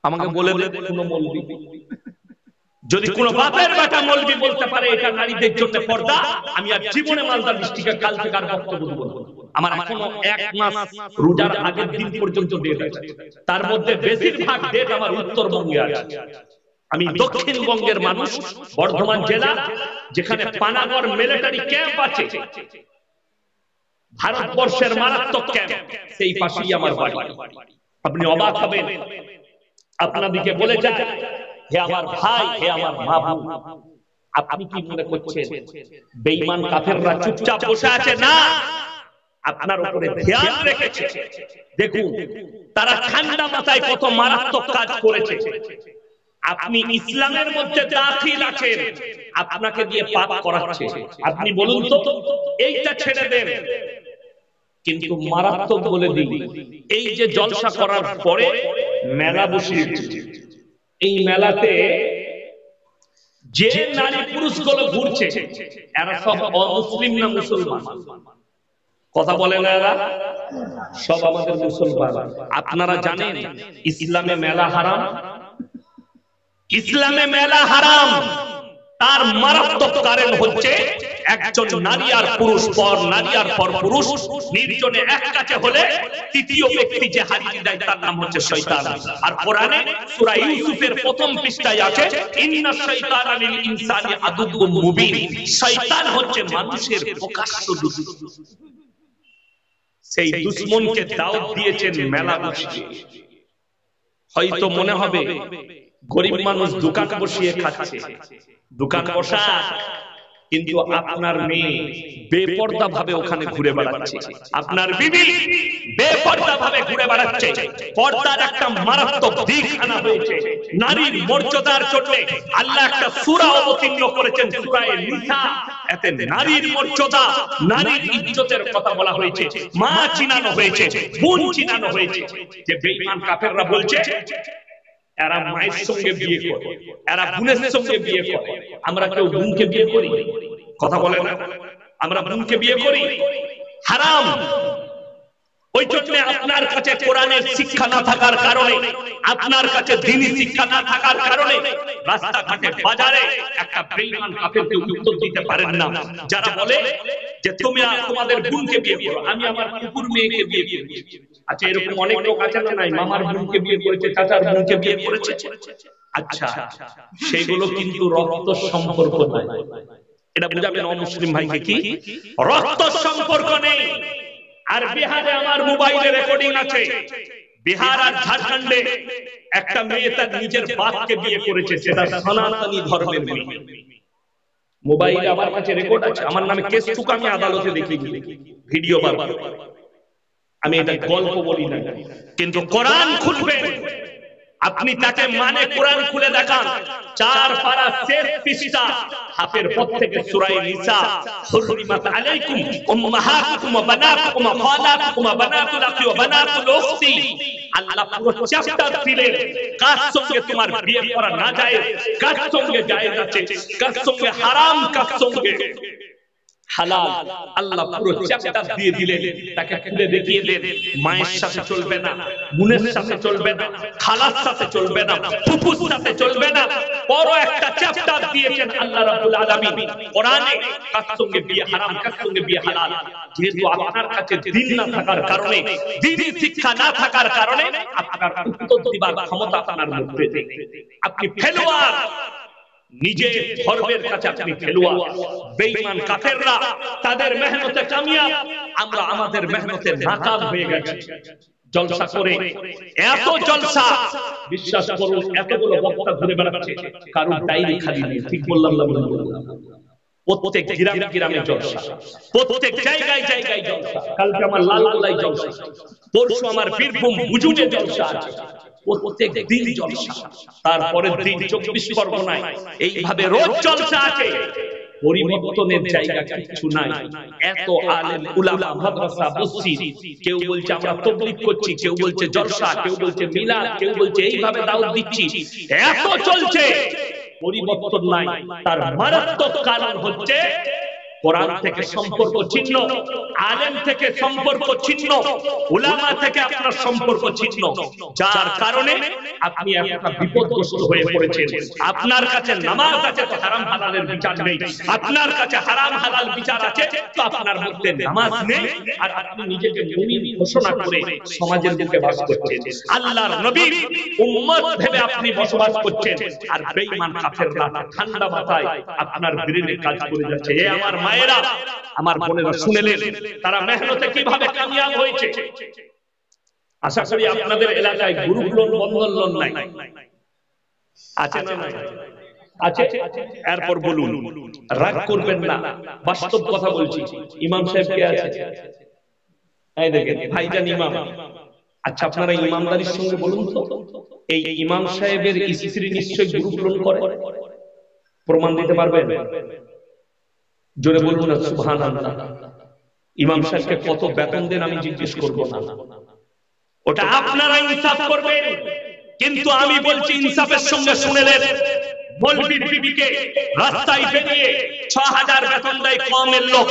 আমাকে বলে দেন কোন মৌলবি, যদি কোন বাপের বেটা মৌলবি বলতে পারে এটা নারীদের জন্য পর্দা, আমি আর জীবনে মালদা ডিস্ট্রিক্টে কাল থেকে আর বক্তব্য দেব না। আমার এখনো 1 মাস রোজার আগের দিন পর্যন্ত ডেট আছে, তার মধ্যে বেশিরভাগ ডেট আমার উত্তরবঙ্গে আছে। আমি দক্ষিণবঙ্গের মানুষ, বর্ধমান জেলা, যেখানে পানাগড় মিলিটারি ক্যাম্প আছে, ভারতবর্ষের মারাত্মক ক্যাম্প, সেই পাশেই আমার বাড়ি। আপনি অবাক হবেন, আপনাদেরকে বলে যায়, হে আমার ভাই, হে আমার মা বোন, আপনি কি মনে করছেন বেঈমান কাফেররা চুপচাপ বসে আছে? না, আপনার উপরে ধ্যান রেখেছে। দেখুন তারা ঠান্ডা মাথায় কত মারাত্মক কাজ করেছে। আপনি ইসলামের মধ্যে দাখিল আছেন, আপনাকে দিয়ে পাপ করাচ্ছে। আপনি বলুন তো, এইটা ছেড়ে দেন। কিন্তু মারাত্মক বলে দিই, এই যে জলসা করার পরে মেলা বসিয়েছে, এই মেলাতে যে নারী পুরুষগুলো ঘুরছে, এরা সব অমুসলিম না মুসলমান? কথা বলে না, এরা সব আমাদের মুসলমান। আপনারা জানেন ইসলামে মেলা হারাম? ইসলামে মেলা হারাম। তার মারাত্মক কারণ হচ্ছে একজন নারী আর পুরুষ পর নারী আর পর পুরুষ নির্জনে এক কাছে হলে তৃতীয় ব্যক্তি যে হাজির দেয় তার নাম হচ্ছে শয়তান। আর কোরআনে সূরা ইউসুফের প্রথম পৃষ্ঠায় আছে, ইন্নাশ শাইতানা লিল ইনসানি আদুউম মুবিন। শয়তান হচ্ছে মানুষের প্রকাশ্য দুশমন। সেই দুশমনকে দাওয়াত দিয়েছেন মেলা বসিয়ে। হয়তো মনে হবে গরিব মানুষ দোকান বসিয়ে খাচ্ছে, দোকান বসা, কিন্তু আপনার মেয়ে বেপরদা ভাবে ওখানে ঘুরে বেড়াচ্ছে, আপনার বিবি বেপরদা ভাবে ঘুরে বেড়াচ্ছে। পর্দার একটা মারাত্মক দিক আনা হয়েছে। নারীর মর্যাদার জন্য আল্লাহ একটা সূরা অবতীর্ণ করেছেন, সূরা নিসা। এতে নারীর মর্যাদা, নারীর ইজ্জতের কথা বলা হয়েছে, মা চিনানো হয়েছে, বোন চিনানো হয়েছে। যে বেঈমান কাফেররা বলছে এরা মায়ের সঙ্গে বিয়ে করে, এরা বোনের সঙ্গে বিয়ে করে। আমরা কেউ বোনকে বিয়ে করি? কথা বলে না, আমরা বোনকে বিয়ে করি? হারাম। ওই জন্য আপনার কাছে কোরআনের শিক্ষা না থাকার কারণে, আপনার কাছে দ্বীনি শিক্ষা না থাকার কারণে রাস্তাঘাটে বাজারে একটা বেঈমান কাফেরকে উত্তর দিতে পারেন না। যারা বলে যে তুমি তোমাদের বোনকে বিয়ে করো, আমি আমার কুকুর মেয়েকে বিয়ে করি। আচ্ছা, এরকম অনেক লোক আছে না? নাই, মামার বোনকে বিয়ে করেছে, চাচার বোনকে বিয়ে করেছে। আচ্ছা, সেগুলো কিন্তু রক্ত সম্পর্ক নয়। এটা বুঝাবেন অমুসলিম ভাইকে, কি রক্ত সম্পর্ক নেই। আর বিহারে আমার মোবাইলে রেকর্ডিং আছে, বিহার আর ঝাড়খণ্ডে একটা মেয়ে তার নিজের বাপকে বিয়ে করেছে, সেটা সনাতনী ধর্মের মেয়ে। মোবাইলে আমার কাছে রেকর্ড আছে, আমার নামে কেস টুক আমি আদালতে দেখি, ভিডিও বারবার। আমি এটা গল্প বলি না, কিন্তু কোরআন খুলবেন আপনি, তাকে মানে কোরআন খুলে দেখান। 4 পারা শেষ পৃষ্ঠা, হাতের পর থেকে সূরা নিসা, হুররিমাত আলাইকুম উম্মাহাতুকুম ওয়া বানাতুকুম ওয়া খালাতুকুম ওয়া বানাতুল আখি ওয়া বানাতুল উখতি। আল্লাহ পুরো চ্যাপ্টার দিলেন কার সঙ্গে তোমার বিয়ে করা না যায়, কার সঙ্গে জায়েজ আছে, কার সঙ্গে হারাম, কার সঙ্গে হালাল। আল্লাহ পুরো চ্যাপ্টার দিয়ে দিলেন, তাকে খুলে দেখিয়ে দেন মায়ের সাথে চলবে না, বোনের সাথে চলবে না, খালার সাথে চলবে না, ফুফুর সাথে চলবে না। বড় একটা চ্যাপ্টার দিয়েছেন আল্লাহ রাব্বুল আলামিন কোরআনে, কার সঙ্গে বিয়ে হারাম, কার সঙ্গে বিয়ে হালাল। যেহেতু আপনার কাছে দ্বীন না থাকার কারণে, দ্বীনি শিক্ষা না থাকার কারণে আপনার উত্তর দিবার ক্ষমতা আপনার মধ্যে নেই। আপনি ফেলোয়ার, নিজের ধর্মের কাছে আপনি ফেলোয়ার। বেঈমান কাফেররা তাদের মেহনতে কামিয়াব, আমরা আমাদের মেহনতে নাকাম হয়ে গেছি। জলসা করে এত জলসা, বিশ্বাস করুন এতগুলো বক্তা ঘুরে বেড়াচ্ছে, কারণ ডাইরি খালি নেই। ঠিক বললাম না? প্রত্যেক গ্রামে গ্রামে জলসা, প্রত্যেক জায়গায় জায়গায় জলসা। কালকে আমার লালগোলায় জলসা, পরশু আমার বীরভূম বুজুটে জলসা আছে। প্রত্যেক দিন জলসা, তারপরের দিন 24 পরগনায় এইভাবে রোজ জলসা আছে। পরিবর্তনের জায়গা কিছু নাই। এত আলেম উলামা, মাদ্রাসা, মসজিদ, কেউ বলছে আমরা তাবলীগ করছি, কেউ বলছে জলসা, কেউ বলছে মিলাদ, কেউ বলছে এইভাবে দাওয়াত দিচ্ছি, এত চলছে, পরিবর্তন নাই। তার মারাত্মক কারণ হচ্ছে কোরআন থেকে সম্পর্ক ছিন্ন, আলেম থেকে সম্পর্ক ছিন্ন, উলামা থেকে আপনার সম্পর্ক ছিন্ন, যার কারণে আপনি একটা বিপদগ্রস্ত হয়ে পড়েছেন। আপনার কাছে নামাজ আছে তো হারাম হালালের বিচার নেই, আপনার কাছে হারাম হালাল বিচার আছে তো আপনার মধ্যে নামাজ নেই, আর আপনি নিজেকে মুমিন ঘোষণা করে সমাজের বুকে বাস করছেন। আল্লাহর নবী উম্মত ভেবে আপনি বসবাস করছেন, আর বেঈমান কাফেররা ঠান্ডা মাথায় আপনার বিরুদ্ধে কাজ করে যাচ্ছে। এ আমার মায়েরা, আমার বোনেরা শুনেলেন তারা মেহনতে কিভাবে কামিয়াব হয়েছে। আশা করি আপনাদের এলাকায় গ্রুপ লোন, বন্ধন লোন নাই, আছে না? নাই আছে। এরপর বলুন, রাগ করবেন না, বাস্তব কথা বলছি। ইমাম সাহেব কে আছে? এই দেখেন ভাইজান ইমাম। আচ্ছা, আপনারা ইমামদারির সঙ্গে বলুন তো, এই ইমাম সাহেবের স্ত্রী নিশ্চয়ই গ্রুপ লোন করে? প্রমাণ দিতে পারবেন? জোরে বলুন না সুবহানাল্লাহ। ইমাম সাহেবকে কত বেতন দেন আমি জিজ্ঞেস করব না, ওটা আপনারা ইনসাফ করবেন। কিন্তু আমি বলছি ইনসাফের সঙ্গে শুনেলেন, মৌলবীর বিবিকে রাস্তায় বেরিয়ে ৬০০০ বেতন দেয় কমের লোক।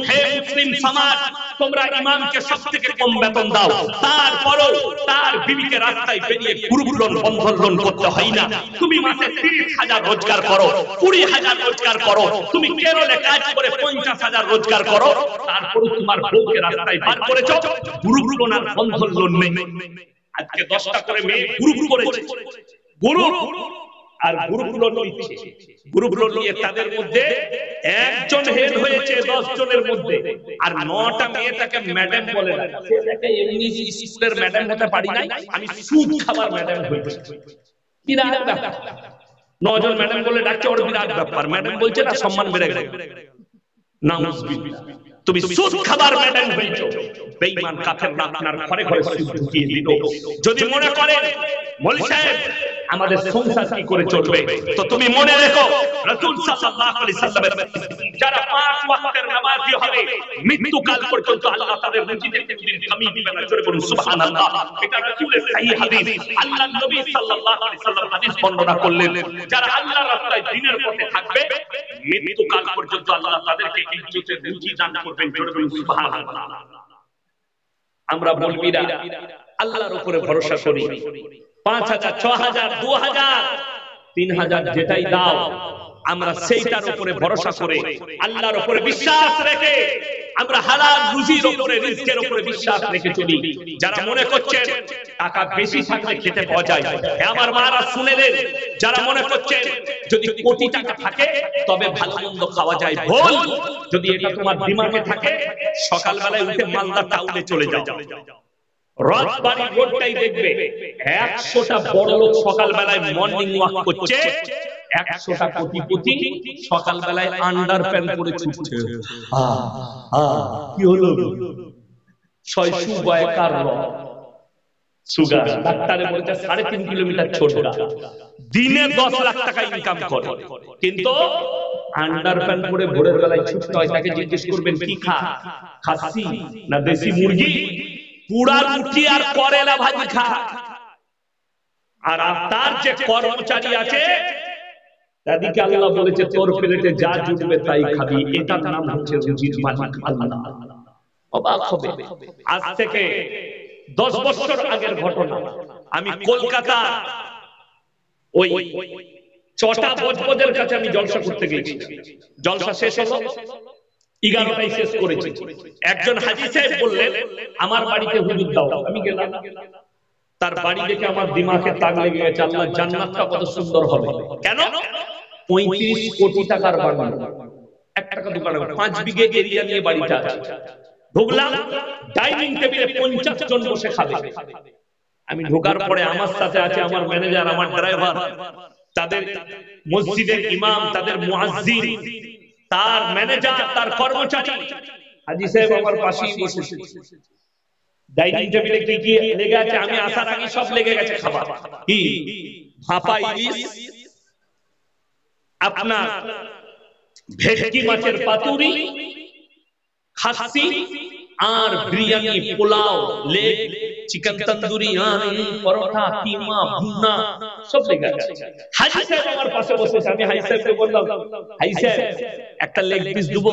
হে মুসলিম সমাজ, তোমরা ইমামকে সবথেকে কম বেতন দাও, তারপরও তার বিবিকে রাস্তায় বেরিয়ে গ্রুপ লোন, বন্ধন লোন করতে হয় না। তুমি মাসে ৩০,০০০ রোজগার করো, ২০,০০০ রোজগার করো, তুমি কেরলে কাজ করে ৫০,০০০ রোজগার করো, তারপরও তোমার বউকে রাস্তায় বার করেছো, গ্রুপ লোন আর বন্ধন লোন নেই। আজকে ১০টা করে মেয়ে গ্রুপ করেছে, গ্রুপ আর গ্রুপ লোন নিচ্ছে। গ্রুপ লোন নিয়ে তাদের মধ্যে একজন হেড হয়েছে ১০ জনের মধ্যে, আর ৯টা মেয়েটাকে ম্যাডাম বলে না। সেটাকে এমনি স্কুলের ম্যাডাম হতে পারি নাই, আমি সুদ খাবার ম্যাডাম হয়েছি। বিরাট ব্যাপার, ৯ জন ম্যাডাম বলে ডাকছে, ওর বিরাট ব্যাপার। ম্যাডাম বলছে না, সম্মান বেড়ে গেল। নাউজুবিল্লাহ, তুমি সুদ খাবার ম্যাডাম হয়েছো। বেঈমান কাফেররা আপনার ঘরে ঘরে সুদ ঢুকিয়ে দিল। যদি মনে করেন মৌলভী সাহেব আমাদের সংসার কি করে চলবে, তো তুমি মনে রেখো রাসূল সাল্লাল্লাহু আলাইহি সাল্লামের যারা ৫ ওয়াক্তের নামাজি হবে, মৃত্যুকাল পর্যন্ত আল্লাহ তাদের রুজিতে কোনদিন কমি দিবে না। জোরে বলুন সুবহানাল্লাহ। এটা রাসূলের সহিহ হাদিস। আল্লাহর নবী সাল্লাল্লাহু আলাইহি সাল্লাম হাদিস বর্ণনা করলেন, যারা আল্লাহর রাস্তায় দ্বীনের পথে থাকবে, মৃত্যুকাল পর্যন্ত আল্লাহ তাদেরকে ইজ্জতের রুজি দান করবেন। জোরে বলুন সুবহানাল্লাহ। আমরা মৌলবীরা আল্লাহর উপরে ভরসা করি, ৫,০০০, ৬,০০০, ২,০০০, ৩,০০০ যেটাই দাও, আমরা সেইটার উপরে ভরসা করে, আল্লাহর উপরে বিশ্বাস রেখে, আমরা হালাল রুজির উপরে, রিজকের উপরে বিশ্বাস রেখে চলি। যারা মনে করছেন টাকা বেশি থাকলে খেতে পাওয়া যায়, আমার মারা শুনেলেন, যারা মনে করছেন যদি কোটি টাকা থাকে তবে ভালো মন্দ খাওয়া যায়, ভুল। যদি এটা তোমার দিমাগে থাকে, সকালবেলায় উঠে মালদা টাউনে চলে যাও, রাজবাড়ী রোডটাই দেখবে ১০০টা বড় লোক সকালবেলায় মর্নিং ওয়াক করছে, ১০০টা কোটিপতি সকালবেলায় আন্ডার প্যান্ট পরে ছুটছে। কি হলো? সুগার। ডাক্তারে বলছে ৩.৫ কিলোমিটার ছোটটা, দিনে ১০ লাখ টাকা ইনকাম করে, কিন্তু আন্ডার প্যান্ট পরে ভোরের বেলায় ছুটতে হয়। তাকে জিজ্ঞেস করবেন কি খাসি না দেশি মুরগি, পুরা রুটি আর করেলা ভাজি খা। আর তার যে কর্মচারী আছে, তাদেরকে আল্লাহ বলেছে তোর প্লেটে যা জুটবে তাই খাবি। এটার নাম হচ্ছে রুজির মালিক আল্লাহ। অবাক হবে। আজ থেকে 10 বছর আগের ঘটনা। আমি কলকাতা ওই চটা বজবজের কাছে আমি জলসা করতে গেছি। জলসা শেষ হলো, 11টায় শেষ করেছি। একজন হাজী সাহেব বললেন আমার বাড়িতে হুজুর দাও। আমি গেলাম, তার বাড়ি দেখে আমার দিমাগে তাক লেগে গেছে, আল্লাহ জান্নাতটা কত সুন্দর হবে। কেন? 35 কোটি টাকার বাড়ি, 1 টাকা দোকান, 5 বিঘে এরিয়া নিয়ে বাড়িটা আছে। ঢুকলাম, ডাইনিং টেবিলে 50 জন বসে খাবে। আমি ঢোকার পরে আমার সাথে আছে আমার ম্যানেজার, আমার ড্রাইভার, তাদের মসজিদের ইমাম, তাদের মুয়াজ্জিন, তার ম্যানেজার, তার কর্মচারী। হাজী সাহেব আমার পাশেই বসেছে। ডাইনিং টেবিলে কি কি লেগে আছে আমি আসার আগে সব লেগে গেছে খাবার। কি? ভাপা ইলিশ, আপনার ভেটকি মাছের পাতুরি, খাসি, আর বিরিয়ানি, পোলাও, লেগ, চিকেন তন্দুরি, পরোটা, কিমা, ভুনা, সব লেখা আছে। হাজি সাহেব আমার পাশে বসেছে, আমি হাজি সাহেবকে বললাম, হাজি সাহেব একটা লেগ পিস দেবো?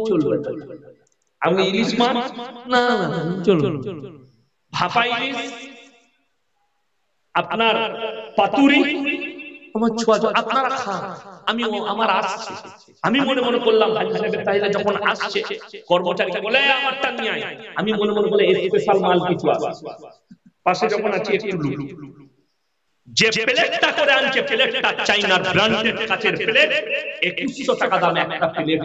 চলবে। আমি ইলিশ মাছ? না চলবে। ভাপা ইলিশ, আপনার পাতুরি, আমার ছোঁয়া, আপনারা খান, আমি আমার আসছে। আমি মনে মনে করলাম হাজি সাহেবের তাইলে যখন আসছে, কর্মচারীকে বলে আমারটা নিয়ে আয়। আমি মনে মনে বলে স্পেশাল মাল কিছু আছে। পাশে যখন আছে একটু লুলু, যে প্লেটটা করে আনছে, প্লেটটা চাইনার ব্র্যান্ডেড কাচের প্লেট, 2100 টাকা দাম একটা প্লেট,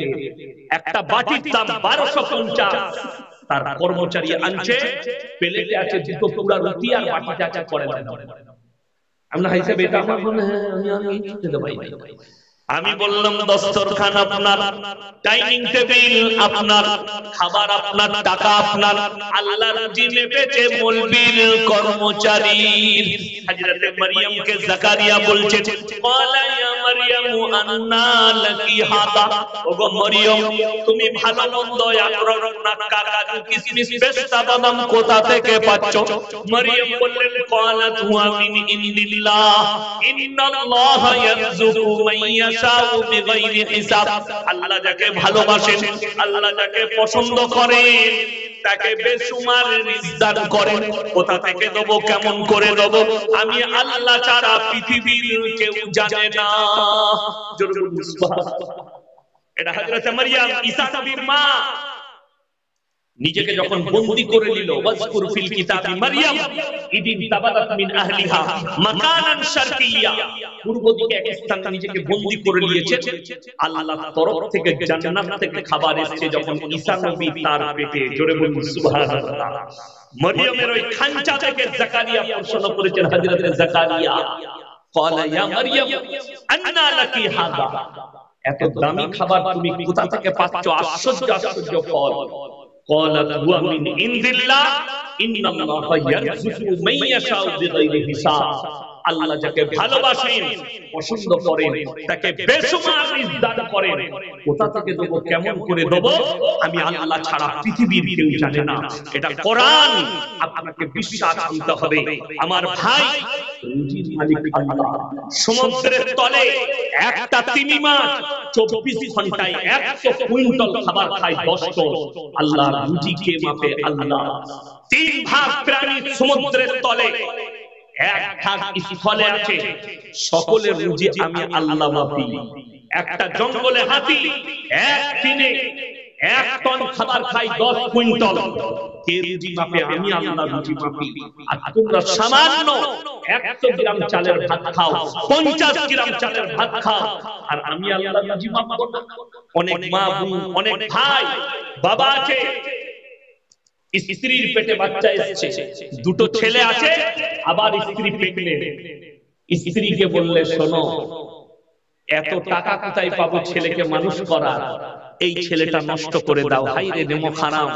একটা বাটির দাম 1250। তার কর্মচারী আনছে, প্লেটে আছে দুটো পুরা রুটি আর বাটিতে আছে করে না। আমরা হাই সাহেব এটা আমার মনে হয় আমি খেতে পাই। আমি বললাম দস্তরখান আপনার, ডাইনিং টেবিল আপনার, খাবার আপনার, টাকা আপনার, আল্লাহ রুজি মেপেছে মৌলবীর কর্মচারীর। হযরতে মারইয়ামকে জাকারিয়া বলছে, ক্বালা ইয়া মারইয়ামু আন্না লাকি হাদা, ওগো মারইয়াম তুমি ভালো মন্দ আকরণ নাক্কা কাজু কিসমিস পেস্তা বাদাম কোথা থেকে পাচ্ছ? মারইয়াম বললেন, ক্বালাত হুয়া মিন ইনদিল্লাহ ইন্নাল্লাহা ইয়ারযুকু মান ইয়াশাউ বিগাইরি হিসাব। আল্লাহ যাকে ভালোবাসেন, আল্লাহ যাকে পছন্দ করেন, তাকে বেশুমার রিজক দান করেন। কোথা থেকে দেব, কেমন করে দেব, আমি আল্লাহ ছাড়া পৃথিবীর কেউ জানে না। জোরে বলুন সুবহানাল্লাহ। এটা হযরত মারইয়াম, ঈসা নবীর মা, নিজেকে যখন বন্দী করে নিল, ওয়াজকুর ফিল কিতাবি মারইয়াম ইদিন তাবাদাত মিন আহলিহা মাকানান শারকিয়্যা, পূর্ব দিকে এক স্থানে নিজেকে বন্দী করে নিয়েছে। আল্লাহর তরফ থেকে জান্নাত থেকে খাবার এসেছে যখন ঈসা নবী তার পেটে। জোরে বলুন সুবহানাল্লাহ। মারইয়ামের ওই খাঞ্চা থেকে জাকারিয়া প্রশ্ন করেছেন, হযরত জাকারিয়া, ক্বালা ইয়া মারইয়াম আন্না লাকি হাদা, এত দামি খাবার তুমি কোথা থেকে পাচ্ছ? আশ্চর্য আশ্চর্য ফল। ক্বালাত হুয়া মিন ইনদিল্লাহ ইন্নাল্লাহা ইয়ারযুকু মান ইয়াশাউ বিগাইরি হিসাব। আল্লাহ যাকে ভালোবাসেন, পছন্দ করেন, তাকে বেশুমার রিজক দান করেন। কোথা থেকে দেব, কেমন করে দেব, আমি আল্লাহ ছাড়া পৃথিবীর কেউ জানে না। এটা কোরআন, আপনাকে বিশ্বাস করতে হবে। আমার ভাই, রুজির মালিক আল্লাহ। সমুদ্রের তলে একটা তিমি মাছ 24 ঘন্টায় 100 কুইন্টাল খাবার খায় 10 টন। আল্লাহ রুজি কে মাপে? আল্লাহ। 3 ভাগ প্রাণী সমুদ্রের তলে, এক ভাগ স্থলে আছে, সকলের রুজি আমি আল্লাহ মাপি। একটা জঙ্গলে হাতি একদিনে 1 টন খাবার খায় 10 কুইন্টাল, কে রুজি মাপে? আমি আল্লাহ রুজি মাপি। আর তোমরা সামান্য 100 গ্রাম চালের ভাত খাও, 50 গ্রাম চালের ভাত খাও, আর আমি আল্লাহ রুজি মাপবো না? অনেক মা, অনেক ভাই, বাবা আছে, স্ত্রীর পেটে বাচ্চা এসেছে, দুটো ছেলে আছে, আবার স্ত্রী প্রেগন্যান্ট। স্ত্রীকে বললে, শোনো, এত টাকা কোথায় পাবো ছেলেকে মানুষ করার, এই ছেলেটা নষ্ট করে দাও। হাই রে নেমো হারাম,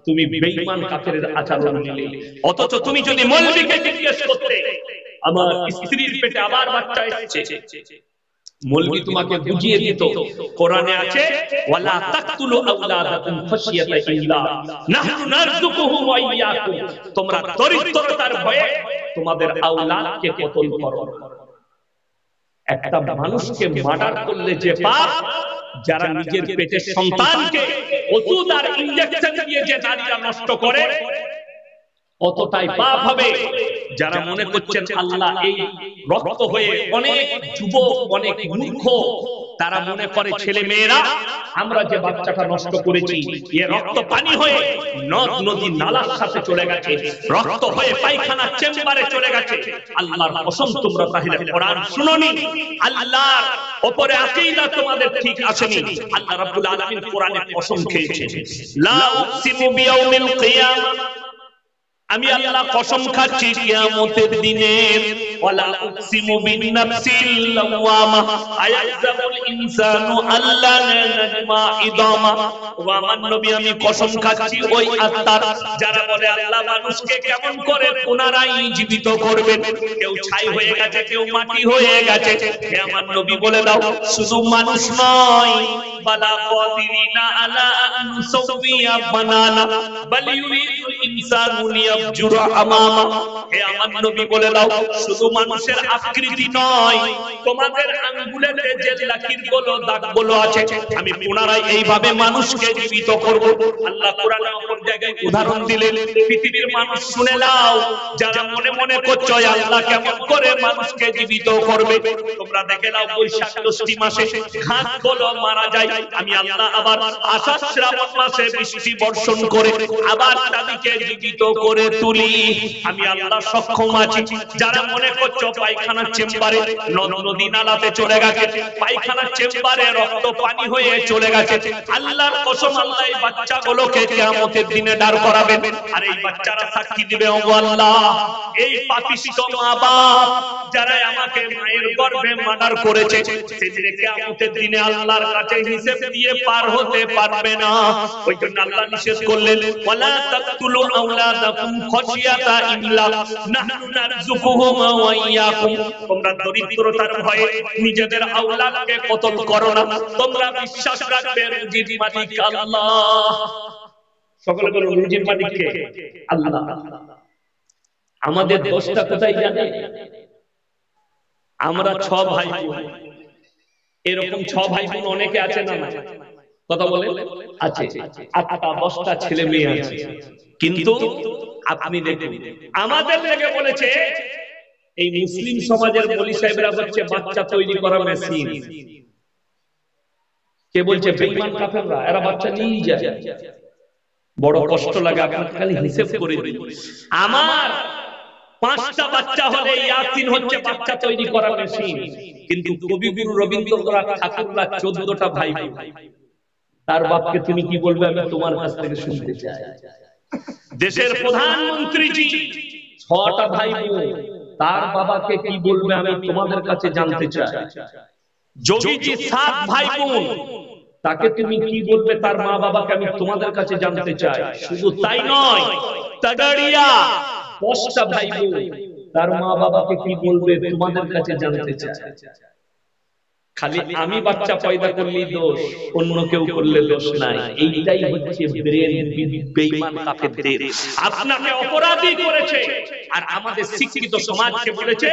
তুমি বেঈমান কাফেরের আচরণ নিলে। অথচ তুমি যদি মৌলবীকে জিজ্ঞেস করতে, আমার স্ত্রীর পেটে আবার বাচ্চা এসেছে, মৌলবী তোমাকে বুঝিয়ে দিত, কোরআনে আছে, ওয়ালা তাকতুলু আওলাদাকুম খাশিয়াতা ইল্লাহ নাহনু নারযুকুহুম ওয়া ইয়াকুম, তোমরা দরিদ্রতার ভয়ে তোমাদের আওলাদকে কতল করো। একটা মানুষকে মার্ডার করলে যে পাপ, যারা নিজের পেটের সন্তানকে ওষুধ আর ইনজেকশন দিয়ে যে নারীরা নষ্ট করে, অতটাই পাপ হবে। যারা মনে করছেন আল্লাহ এই রক্ত হয়ে, অনেক যুবক, অনেক মূর্খ, তারা মনে করে ছেলে মেয়েরা আমরা যে বাচ্চাটা নষ্ট করেছি, এ রক্ত পানি হয়ে নদ নদী নালার সাথে চলে গেছে, রক্ত হয়ে পায়খানা চেম্বারে চলে গেছে। আল্লাহর কসম, তোমরা তাহলে কোরআন শুনোনি, আল্লাহর উপরে আকীদা তোমাদের ঠিক আসেনি। আল্লাহ রাব্বুল আলামিন কোরআনে কসম খেয়েছেন, লা উকসিমু বিয়াউমিল কিয়ামা, আমি আল্লাহ কসম খাচ্ছি কিয়ামতের দিনের, ওয়ালা উকসিমু বিন নাফসিল লাওয়ামা আয়াযাবুল ইনসানু আল্লা নাজমা ইদামা। ওয়া মান নবী, আমি কসম খাচ্ছি ওই আত্মার যারা বলে আল্লাহ মানুষকে কেমন করে পুনরায় জীবিত করবেন, কেউ ছাই হয়ে গেছে, কেউ মাটি হয়ে গেছে। হে আমার নবী বলে দাও, শুধু মানুষ নয়, বালা কাদিরিনা আলা আন নুসাউইয়া বানানা বাল ইউরিদুল ইনসানু লিয়াফজুরা আমামা। হে আমার নবী বলে দাও, শুধু মানুষের আকৃতি নয়, তোমাদের আঙ্গুলেতে যে লাকিরগুলো দাগগুলো আছে আমি পুনরায় এইভাবে মানুষকে জীবিত করব। আল্লাহ কোরআনে অপর জায়গায় উদাহরণ দিলেন, পৃথিবীর মানুষ শুনে নাও, যারা মনে মনে করছো আল্লাহ কেমন করে মানুষকে জীবিত করবে, তোমরা দেখে নাও বৈশাখ জ্যৈষ্ঠ মাসে ঘাসগুলো মারা যায়, আমি আল্লাহ আবার আষাঢ় শ্রাবণ মাসে বৃষ্টি বর্ষণ করে আবার তাদেরকে জীবিত করে তুলি। আমি আল্লাহ সক্ষম আছি। যারা মনে করছো পায়খানার চেম্বারে নদী নালাতে চলে গেছে, পায়খানার চেম্বারে রক্ত পানি হয়ে চলে গেছে, আল্লাহর কসম আল্লাহ এই বাচ্চাগুলোকে কিয়ামতের দিনে দাঁড় করাবেন, আর এই বাচ্চারা সাক্ষী দিবে, ও আল্লাহ এই পাপিষ্ট মা বাপ যারা আমাকে মায়ের গর্ভে মার্ডার করেছে, সেদিনে কিয়ামতের দিনে আল্লাহর কাছে হিসাব দিয়ে পার হতে পারবে না। ওই জন্য আল্লাহ নিষেধ করলেন, ওয়ালা তাকতুলু আওলাদাকুম খাশিয়াতা ইমলাক নাহনু নারযুকুহুম ওয়া ইয়াকুম। তোমরা দরিদ্রতার ভয়ে নিজেদের আওলাদকে কতল করো না, তোমরা বিশ্বাস রাখবে রুজির মালিক আল্লাহ। সকলে বলুন রুজির মালিক কে? আল্লাহ। আমাদের দোষটা কোথায় জানেন? আমরা 6 ভাই বোন, এরকম 6 ভাই বোন অনেকে আছে না? কথা বলে আছে, 8টা 10টা ছেলে মেয়ে আছে, কিন্তু আপনি দেখুন আমাদের লেগে বলেছে এই মুসলিম সমাজের মৌলভী সাহেবরা হচ্ছে বাচ্চা তৈরি করা মেশিন। কে বলছে? বেঈমান কাফেররা, এরা বাচ্চা নিয়ে যায়। বড় কষ্ট লাগে, আপনাকে খালি হিসাব করে দিন, আমার 5টা বাচ্চা হলে ইয়াসিন হচ্ছে বাচ্চা তৈরি করা মেশিন, কিন্তু কবিগুরু রবীন্দ্রনাথ ঠাকুররা 14টা ভাই বোন, তার বাপকে তুমি কি বলবে আমি তোমার কাছ থেকে শুনতে চাই। দেশের প্রধানমন্ত্রী জি 6টা ভাই বোন, তার বাবাকে কি বলবে আমি তোমাদের কাছে জানতে চাই। যোগী জি 7 ভাই বোন, তাকে তুমি কি বলবে তার মা বাবাকে আমি তোমাদের কাছে জানতে চাই। শুধু তাই নয়, তাগাড়িয়া 10টা ভাই বোন, তার মা বাবাকে কি বলবে তোমাদের কাছে জানতে চাই। খালি আমি বাচ্চা পয়দা করলেই দোষ, অন্য কেউ করলে দোষ নাই। এইটাই হচ্ছে ব্রেন বেঈমান কাফেরদের। আপনাকে অপরাধী করেছে, আর আমাদের শিক্ষিত সমাজকে বলেছে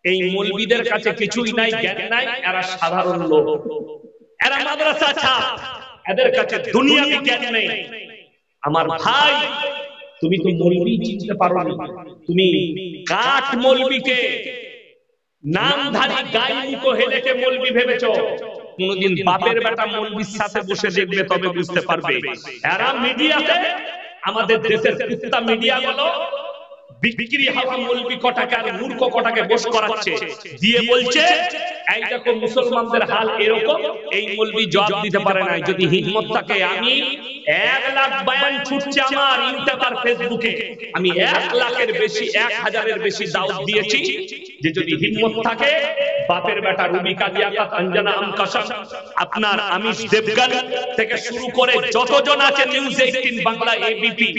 এই মৌলবীদের কাছে কিছুই নাই, জ্ঞান নাই, এরা সাধারণ লোক, এরা মাদ্রাসা ছাত্র, এদের কাছে দুনিয়াবি জ্ঞান নেই। আমার ভাই, তুমি তো মৌলবী চিনতে পারো না, তুমি কাঠ মৌলবীকে নামধারী গাইমুখো হেলেকে মৌলবী ভেবেছো। কোনদিন বাপের বেটা মৌলবীর সাথে বসে দেখবে, তবে বুঝতে পারবে। এরা মিডিয়াতে, আমাদের দেশের কুত্তা মিডিয়া গুলো বিক্রি হওয়া মৌলবী কটাকে আর মূর্খ কটাকে বস করাচ্ছে, দিয়ে বলছে এই দেখো মুসলমানদের হাল এরকম। এই মৌলবী জবাব দিতে পারে না। যদি হিম্মত থাকে, আমি 1 লাখ বয়ান ছুটছে আমার ইন্টারনেট ফেসবুকে, আমি 1 লাখের বেশি 1000-এর বেশি দাওয়াত দিয়েছি, যে যদি হিম্মত থাকে বাপের বেটা রুবি কাদিয়াকা, অঞ্জনা আমকাশম, আপনার আমিষ দেবগন থেকে শুরু করে যতজন আছে নিউজ 18 বাংলা এবিপি,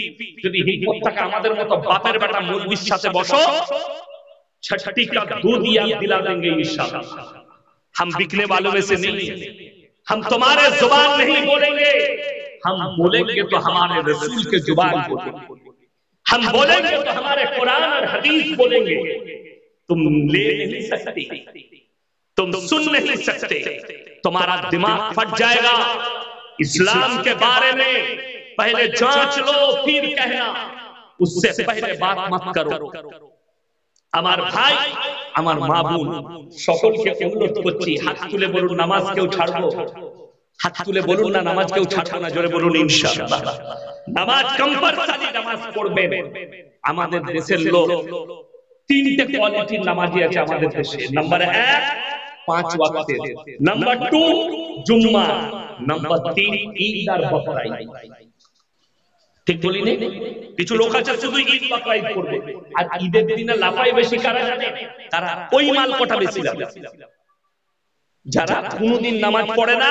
যদি হিম্মত থাকে আমাদের মতো বাপের বেটা মৌলবীর সাথে বসো, 6टी का दूध याद दिला देंगे इंशाअल्लाह। हम बिकने वालों में से नहीं, हम तुम्हारे जुबान नहीं बोलेंगे, हम बोलेंगे तो हमारे रसूल के जुबान बोलेंगे, हम बोलेंगे तो हमारे कुरान और हदीस बोलेंगे। तुम ले नहीं सकते, तुम सुन नहीं सकते, तुम्हारा दिमाग फट जाएगा। इस्लाम के बारे में पहले जांच लो, फिर कहना, उससे पहले बात मत करो। আমার ভাই, আমার মা বোন, সকলকে অনুরোধ করছি, হাত তুলে বলুন নামাজ কেউ ছাড়বো? হাত তুলে বলুন না নামাজ কেউ ছাড়বো না, জোরে বলুন ইনশাআল্লাহ। নামাজ কম্পালসারি, নামাজ পড়বেন। আমাদের দেশের লোক 3টে কোয়ালিটির নামাজি আছে আমাদের দেশে। নাম্বার 1 5 ওয়াক্তের, নাম্বার 2 জুম্মা, নাম্বার 3 ঈদ আর বকরা ঈদ। ঠিক বলি না? কিছু লোক আছে শুধু ঈদ বকরা ঈদ করবে, আর ঈদের দিনে লাফাই বেশি কারা জানে? তারা ওই মাল কটা বেশি যাবে। যারা কোনদিন নামাজ পড়ে না,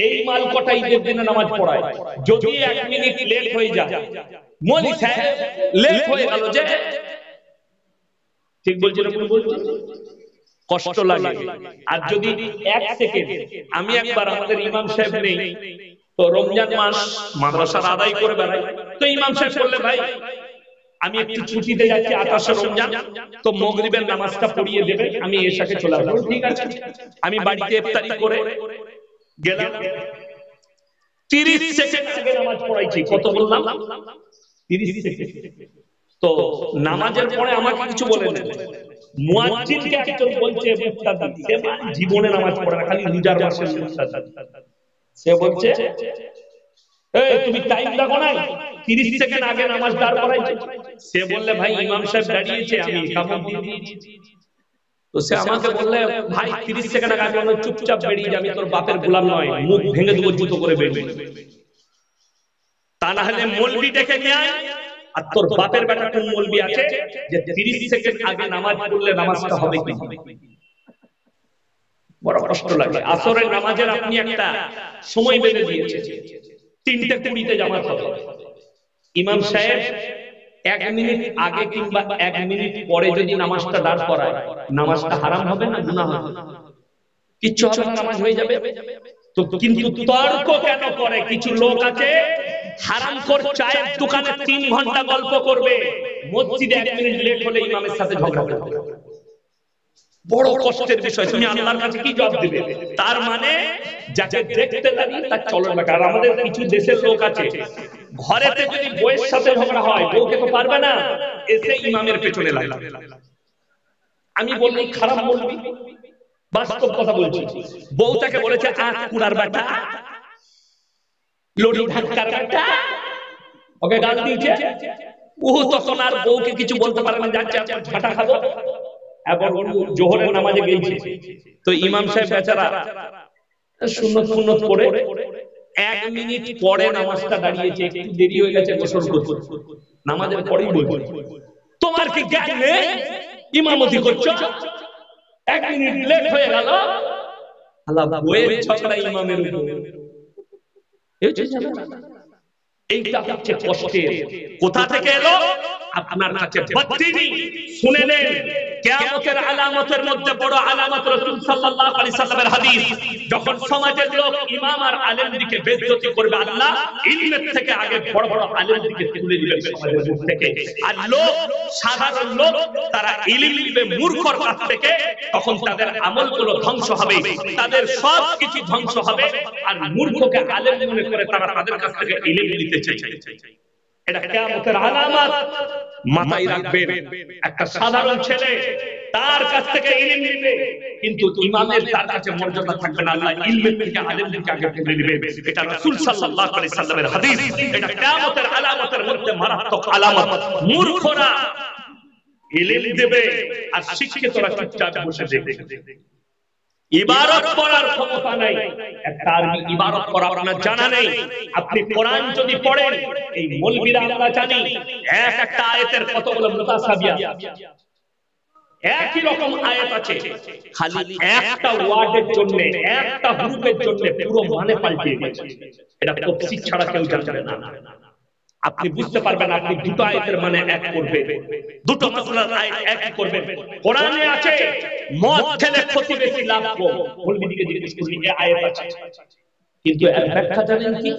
এই মাল কটা ঈদের দিনে নামাজ পড়ায়। যদি 1 মিনিট লেট হয়ে যায়, মৌলভী সাহেব লেট হয়ে গেল যে, ঠিক বলছি না ভুল বলছি? কষ্ট লাগে। আর যদি 1 সেকেন্ড, আমি একবার আমাদের ইমাম সাহেব নেই তো রমজান মাস মাদ্রাসার আদায় করে বেড়াই, তো ইমাম সাহেব বললে ভাই আমি একটু ছুটিতে যাচ্ছি 28 রমজান, তো মাগরিবের নামাজটা পড়িয়ে দেবেন, আমি এশাকে চলে আসবো। ঠিক আছে, আমি বাড়িতে ইফতারি করে গেলাম, 30 সেকেন্ড আগে নামাজ পড়াইছি। কত বললাম? 30 সেকেন্ড। তো নামাজের পরে আমাকে কিছু বলে না, মুয়াজ্জিনকে একজন বলছে মুক্তাদি, সে জীবনে নামাজ পড়ে না, খালি রোজার মাসে মুক্তাদি। সে বলছে, এই তুমি টাইম দেখো নাই, 30 সেকেন্ড আগে নামাজ দাঁড় করাইছে। সে বললে, ভাই ইমাম সাহেব দাঁড়িয়েছে, আমি ইকামত দিয়ে দিয়েছি। তো সে আমাকে বললে, ভাই 30 সেকেন্ড আগে আমি চুপচাপ বেরিয়ে যাবি, তোর বাপের গোলাম নয়, মুখ ভেঙে দেবো জুতো করে বেরিয়ে। তা না হলে মৌলবি ডেকে নিয়ে আয়, আর তোর বাপের বেটা কোন মৌলবি আছে যে 30 সেকেন্ড আগে নামাজ পড়লে নামাজটা হবে কি? বড় কষ্ট লাগে। আসরের নামাজের আপনি একটা সময় বেঁধে দিয়েছেন, 3:20 জামাত হবে। ইমাম সাহেব 1 মিনিট আগে কিংবা 1 মিনিট পরে যদি নামাজটা দাঁড় করায়, নামাজটা হারাম হবে না গুনাহ হবে? কিচ্ছু হবে না, নামাজ হয়ে যাবে। তো কিন্তু তর্ক কেন করে? কিছু লোক আছে হারামখোর, চায়ের দোকানে 3 ঘন্টা গল্প করবে, মসজিদে 1 মিনিট লেট হলে ইমামের সাথে ঝগড়া করবে। বড় কষ্টের বিষয়। তুমি আল্লাহর কাছে কি জবাব দিবে? তার মানে যাকে দেখতে লাগি তার চলন লাগে। আর আমাদের কিছু দেশের লোক আছে, ঘরেতে যদি বউয়ের সাথে ঝগড়া হয়, বউকে তো পারবে না, এসে ইমামের পেছনে লাগে। আমি বললি খারাপ বলবি, বাস্তব কথা বলছি। বউ তাকে বলেছে আঁখ কুড়ার বেটা, লড়ি ধাক্কার বেটা, ওকে গাল দিয়েছে। ও তখন আর বউকে কিছু বলতে পারে না, যাচ্ছে আপনার ঝাঁটা খাবো। এবং জোহরের নামাজে গেছে, তো ইমাম সাহেব বেচারা সুন্নত সুন্নত করে 1 মিনিট পরে নামাজটা দাঁড়িয়েছে, একটু দেরি হয়ে গেছে গোসল করতে। নামাজের পরেই বলছে, তোমার কি জ্ঞান নেই? ইমামতি করছো, 1 মিনিট লেট হয়ে গেল। আল্লাহ বউয়ের ঝগড়া ইমামের উপর। এইটা হচ্ছে কষ্টের। কোথা থেকে এলো? আপনার কাছে বাতিনি। শুনে নেন, কিয়ামতের আলামতের মধ্যে বড় আলামত রাসূল সাল্লাল্লাহু আলাইহি সাল্লামের হাদিস। যখন সমাজের লোক ইমাম আর আলেমদেরকে বেইজ্জতি করবে, আল্লাহ ইলমের থেকে আগে বড় বড় আলেমদেরকে তুলে দিবেন সমাজের মুখ থেকে। আর লোক, সাধারণ লোক, তারা ইলম নিবে মূর্খর কাছ থেকে, তখন তাদের আমলগুলো ধ্বংস হবে, তাদের সব কিছু ধ্বংস হবে। আর মূর্খকে আলেম মনে করে তারা তাদের কাছ থেকে ইলম নিতে চায়। এটা কিয়ামতের আলামত, মাথায় রাখবেন। একটা সাধারণ ছেলে তার কাছ থেকে ইলম নিবে, কিন্তু ইমামের তার কাছে মর্যাদা থাকবে না। আল্লাহ ইলমের থেকে আলেমদেরকে আগে তুলে দিবে। এটা রাসূল সাল্লাল্লাহু আলাইহি সাল্লামের হাদিস। এটা কিয়ামতের আলামতের মধ্যে মারাত্মক আলামত। মূর্খরা ইলম দেবে আর শিক্ষিতরা চুপচাপ বসে দেখবে। ইবারত পড়ার ক্ষমতা নাই, একটা আরবি ইবারত পড়া আপনার জানা নেই। আপনি কোরআন যদি পড়েন, এই মৌলবীরা আমরা জানি এক একটা আয়াতের কতগুলো মুতাসাবিয়া, একই রকম আয়াত আছে, খালি একটা ওয়ার্ডের জন্য, একটা হুরুফের জন্য পুরো মানে পাল্টে গেছে। এটা তাফসীর ছাড়া কেউ জানবে না। আপনি বুঝতে পারবেন, আপনি দুটো আয়াতের মানে এক করবেন, দুটো মাসলার আয়াত এক করবেন। কোরআনে আছে মদ খেলে ক্ষতি বেশি, লাভ কম। মৌলবীকে জিজ্ঞেস করলি এই আয়াত আছে, কিন্তু এর ব্যাখ্যা জানেন কি?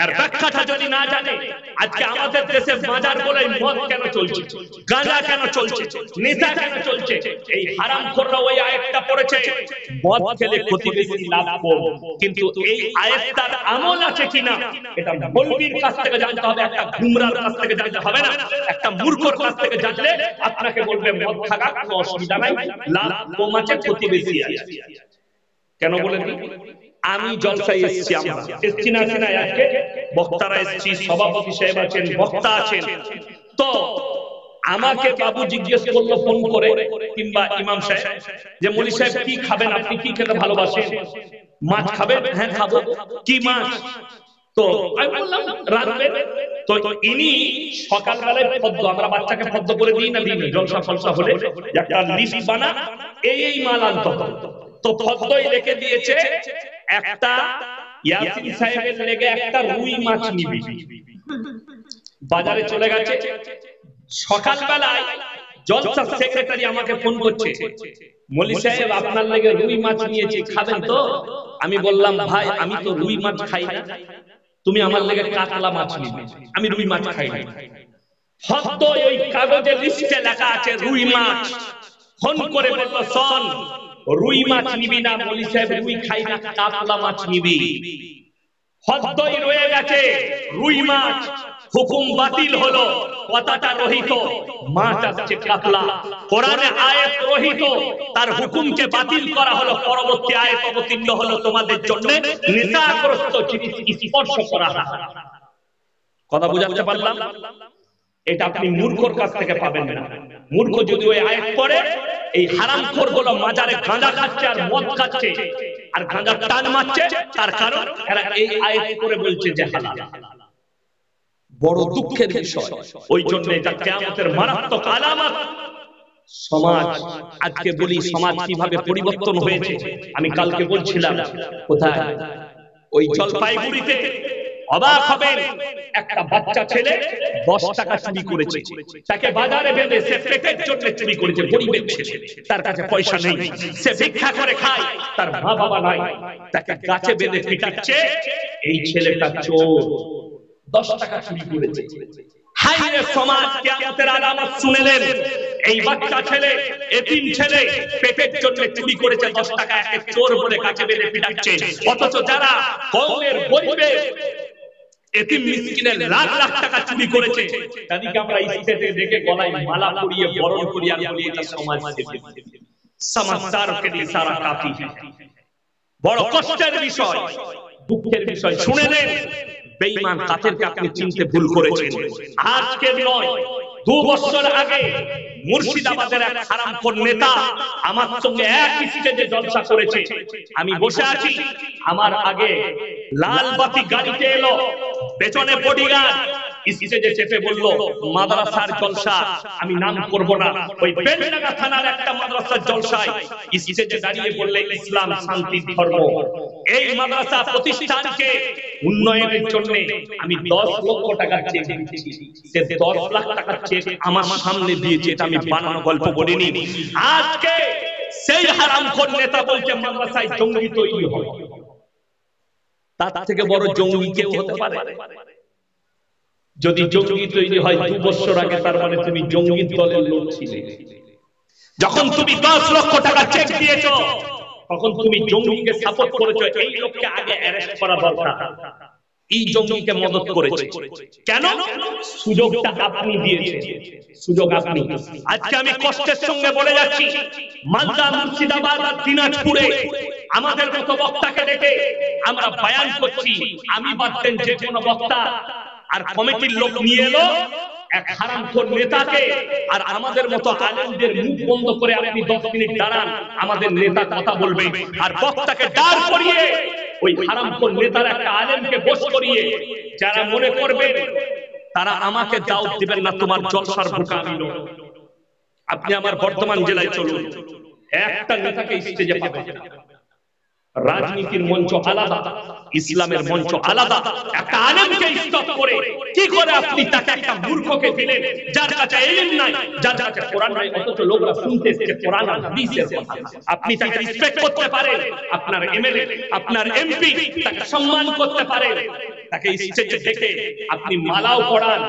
এর ব্যাখ্যাটা যদি না জানে, আজকে আমাদের দেশে বাজার বলে মদ কেন চলছে, গাঁজা কেন চলছে, নেশা কেন চলছে? এই হারামখোররা ওই আয়াতটা পড়েছে মদ খেলে ক্ষতি বেশি, লাভ কম। কিন্তু এই আয়াতটার আমল আছে কিনা এটা মৌলবীর কাছ থেকে জানতে হবে, একটা গুমরার কাছ থেকে জানতে হবে না। একটা মূর্খর কাছ থেকে জানলে আপনাকে বলবে মদ খাওয়া কোনো অসুবিধা নাই, লাভ কম আছে, ক্ষতি বেশি আছে। কেন বলেন? আমি জলসায় এসেছি, আমরা এসেছি না আজকে বক্তারা এসেছি, সভাপতি সাহেব আছেন, বক্তা আছেন। তো আমাকে বাবু জিজ্ঞেস করলো ফোন করে, কিংবা ইমাম সাহেব, যে মৌলভী সাহেব কি খাবেন, আপনি কি খেতে ভালোবাসেন? মাছ খাবেন? হ্যাঁ খাবো। কি মাছ? তো আমি বললাম রাখবেন। তো ইনি সকালবেলায় ফদ্দ, আমরা বাচ্চাকে ফদ্দ করে দিই না, দিই না, জলসা ফলসা হলে একটা লিস্ট বানা, এই মাল আনতে হবে। তো ফদ্দই রেখে দিয়েছে একটা ইয়াসিন সাহেবের লেগে একটা রুই মাছ নিবি। বাজারে চলে গেছে। সকালবেলায় জলসা সেক্রেটারি আমাকে ফোন করছে, মৌলভী সাহেব আপনার লেগে রুই মাছ নিয়েছি, খাবেন তো? আমি বললাম ভাই আমি তো রুই মাছ খাই না, তুমি আমার লেগে কাতলা মাছ নিবে, আমি রুই মাছ খাই না। ফদ্দ ওই কাগজে লিস্টে লেখা আছে রুই মাছ। ফোন করে বলল শোন, রুই মাছ নিবি না? বলি সাহেব রুই খাই না, কাতলা মাছ নিবি। ফদ্দই রয়ে গেছে রুই মাছ, হুকুম বাতিল হলো, কথাটা রহিত, মাছ আসছে কাতলা। কোরআনে আয়াত রহিত, তার হুকুমকে বাতিল করা হলো, পরবর্তী আয়াত অবতীর্ণ হলো তোমাদের জন্য নেশাগ্রস্ত জিনিস স্পর্শ করা। কথা বুঝাতে পারলাম? এটা আপনি মূর্খর কাছ থেকে পাবেন না। মূর্খ যদি ওই আয়াত পড়ে, এই হারামখোর গুলো মাজারে গাঁজা খাচ্ছে আর মদ খাচ্ছে আর গাঁজার টান মারছে, তার কারণ এরা এই আয়াত করে বলছে যে হালাল। বড় দুঃখের বিষয়। ওই জন্য এটা কিয়ামতের মারাত্মক আলামত। সমাজ আজকে বলি সমাজ কিভাবে পরিবর্তন হয়েছে। আমি কালকে বলছিলাম কোথায়, ওই জলপাইগুড়িতে, অবাক হবেন, একটা বাচ্চা ছেলে 10 টাকা চুরি করেছে, তাকে বাজারে বেঁধে, সে পেটের জন্য চুরি করেছে, গরিবের ছেলে, তার কাছে পয়সা নেই, সে ভিক্ষা করে খায়, তার মা বাবা নাই, তাকে গাছে বেঁধে পিটাচ্ছে। এই ছেলেটা চোর, 10 টাকা চুরি করেছে। হায় রে সমাজ, কিয়ামতের আলামত শুনেলেন। এই বাচ্চা ছেলে, এতিম ছেলে, পেটের জন্য চুরি করেছে 10 টাকা, একে চোর বলে গাছে বেঁধে পিটাচ্ছে। অথচ যারা কওমের গরিবের এতিম মিসকিনের লাখ লাখ টাকা চুরি করেছে, তাদেরকে আমরা স্টেজে দেখে গলায় মালা পরিয়ে বরণ করি আর বলি এটা সমাজ সেবী। সমাজদার কে লিয়ে সারা কাফি। বড় কষ্টের বিষয়, দুঃখের বিষয়। শুনে নেন, বেঈমান কাফেরকে আপনি চিনতে ভুল করেছেন। আজকে নয়, 2 বছর আগে মুর্শিদাবাদের এক হারামখোর নেতা আমার সঙ্গে এক স্টেজে জলসা করেছে। আমি বসে আছি, আমার আগে লাল বাতি গাড়িতে এলো, পেছনে বডিগার্ড স্টেজে চেপে বলল মাদ্রাসার জলসা, আমি নাম করব না, ওই বেলডাঙ্গা থানার একটা মাদ্রাসার জলসায় স্টেজে দাঁড়িয়ে বললে ইসলাম শান্তির ধর্ম। এই মাদ্রাসা প্রতিষ্ঠানকে উন্নয়নের জন্য আমি 10 লক্ষ টাকা চেক দিয়েছি। সে 10 লাখ টাকার চেক আমার সামনে দিয়েছে, এটা আমি বানানো গল্প বলিনি। আজকে সেই হারামখোর নেতা বলছে মাদ্রাসায় জঙ্গি তৈরি হয়। তার থেকে বড় জঙ্গি কেউ হতে পারে? যদি জঙ্গি তৈরি হয় 2 বছর আগে, তার মানে তুমি জঙ্গি দলের লোক ছিলে। যখন তুমি 10 লক্ষ টাকা চেক দিয়েছো, তখন তুমি জঙ্গিকে সাপোর্ট করেছো। এই লোককে আগে অ্যারেস্ট করা দরকার। এই জঙ্গিকে মদত করেছে কেন? সুযোগটা আপনি দিয়েছেন, সুযোগ আপনি। আজকে আমি কষ্টের সঙ্গে বলে যাচ্ছি, মালদা, মুর্শিদাবাদ আর দিনাজপুরে আমাদের মতো বক্তাকে ডেকে আমরা বয়ান করছি। আমি বাদতেন যে কোনো বক্তা আর কমিটির লোক নিয়ে এলো এক হারামখোর নেতাকে, আর আমাদের মতো আলেমদের মুখ বন্ধ করে আপনি 10 মিনিট দাঁড়ান, আমাদের নেতা কথা বলবে। আর বক্তাকে দাঁড় করিয়ে ওই হারামখোর নেতার একটা আলেমকে বস করিয়ে, যারা মনে করবেন তারা আমাকে দাওয়াত দিবেন না, তোমার জলসার বোকা আমি নই। আপনি আমার বর্তমান জেলায় চলুন, একটা নেতাকে স্টেজে পাবেন। রাজনীতির মঞ্চ আলাদা, ইসলামের মঞ্চ আলাদা। একটা আলেমকে স্টপ করে কি করে আপনি তাকে একটা মূর্খকে দিলেন, যার কাছে ইলম নাই, যার কাছে কোরআন নাই, অথচ লোকরা শুনতে এসেছে কোরআন আর হাদিসের কথা। আপনি তাকে রেসপেক্ট করতে পারেন, আপনার এমএলএ, আপনার এমপি তাকে সম্মান করতে পারেন, তাকে স্টেজে ডেকে আপনি মালাও পড়ান।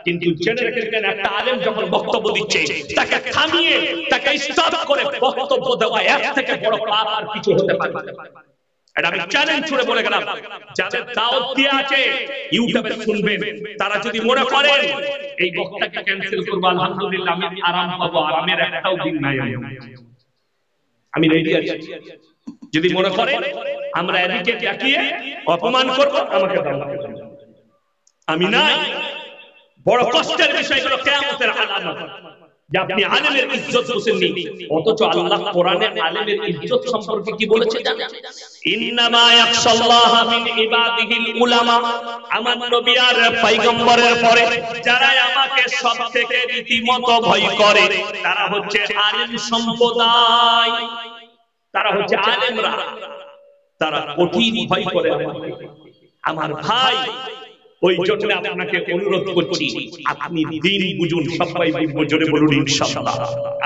কিন্তু জেনে রেখেছেন, একটা আলেম যখন বক্তব্য দিচ্ছে তাকে থামিয়ে তাকে স্টপ করে বক্তব্য দেওয়া এর থেকে বড় পাপ আর কিছু হতে পারে না। এটা আমি চ্যালেঞ্জ ছুড়ে বলে গেলাম, যাদের দাওয়াত দিয়ে আছে ইউটিউবে শুনবেন, তারা যদি মনে করেন এই বক্তাকে ক্যান্সেল করব, আলহামদুলিল্লাহ, আমি আরাম পাবো, আরামের একটাও দিন নাই, আমি রেডি আছি। যদি মনে করেন আমরা এদিকে তাকিয়ে অপমান করব, আমাকে দাওয়াত দেবেন, আমি নাই। বড় কষ্টের বিষয়গুলো কিয়ামতের আলামত যে আপনি আলেমের ইজ্জত বুঝেননি, অথচ আল্লাহ কোরআনে আলেমের ইজ্জত সম্পর্কে কি বলেছে জানেন? ইন্নামা ইয়াখশাল্লাহ মিন ইবাদিহিল উলামা। আমার নবী আর পয়গম্বরের পরে যারা আমাকে সবথেকে রীতিমতো ভয় করে তারা হচ্ছে আলেম সম্প্রদায়, তারা হচ্ছে আলেমরা, তারা কঠিন ভয় করে আমাকে। আমার ভাই, ওই জন্য আপনাকে অনুরোধ করছি, আপনি দিন বুঝুন, সবাই বুঝবো, জোরে বলুন ইনশাআল্লাহ।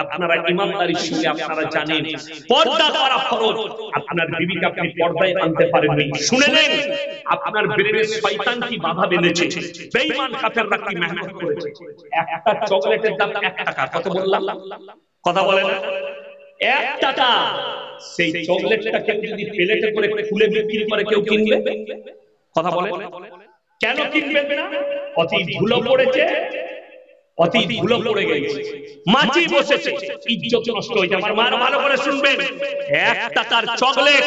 আপনারা ইমানদারির সঙ্গে আপনারা জানেন পর্দা করা ফরজ, আপনার বিবিকে আপনি পর্দায় আনতে পারেননি, শুনে নেন আপনার ব্রেনে শয়তান কি বাধা বেঁধেছে, বেঈমান কাফেররা কি মেহনত করেছে। একটা চকলেটের দাম 1 টাকা, কত বললাম? কথা বলেন, 1 টাকা। সেই চকলেটটা কেউ যদি প্লেটে করে খুলে বিক্রি করে কেউ কিনবে? কথা বলেন, কেন কিনবেন না? অতি ধুলো পড়েছে, অতি ধুলো পড়ে গেছে, মাছি বসেছে, ইজ্জত নষ্ট হয়ে যায়। আমার মা ভালো করে শুনবেন, 1 টাকার চকলেট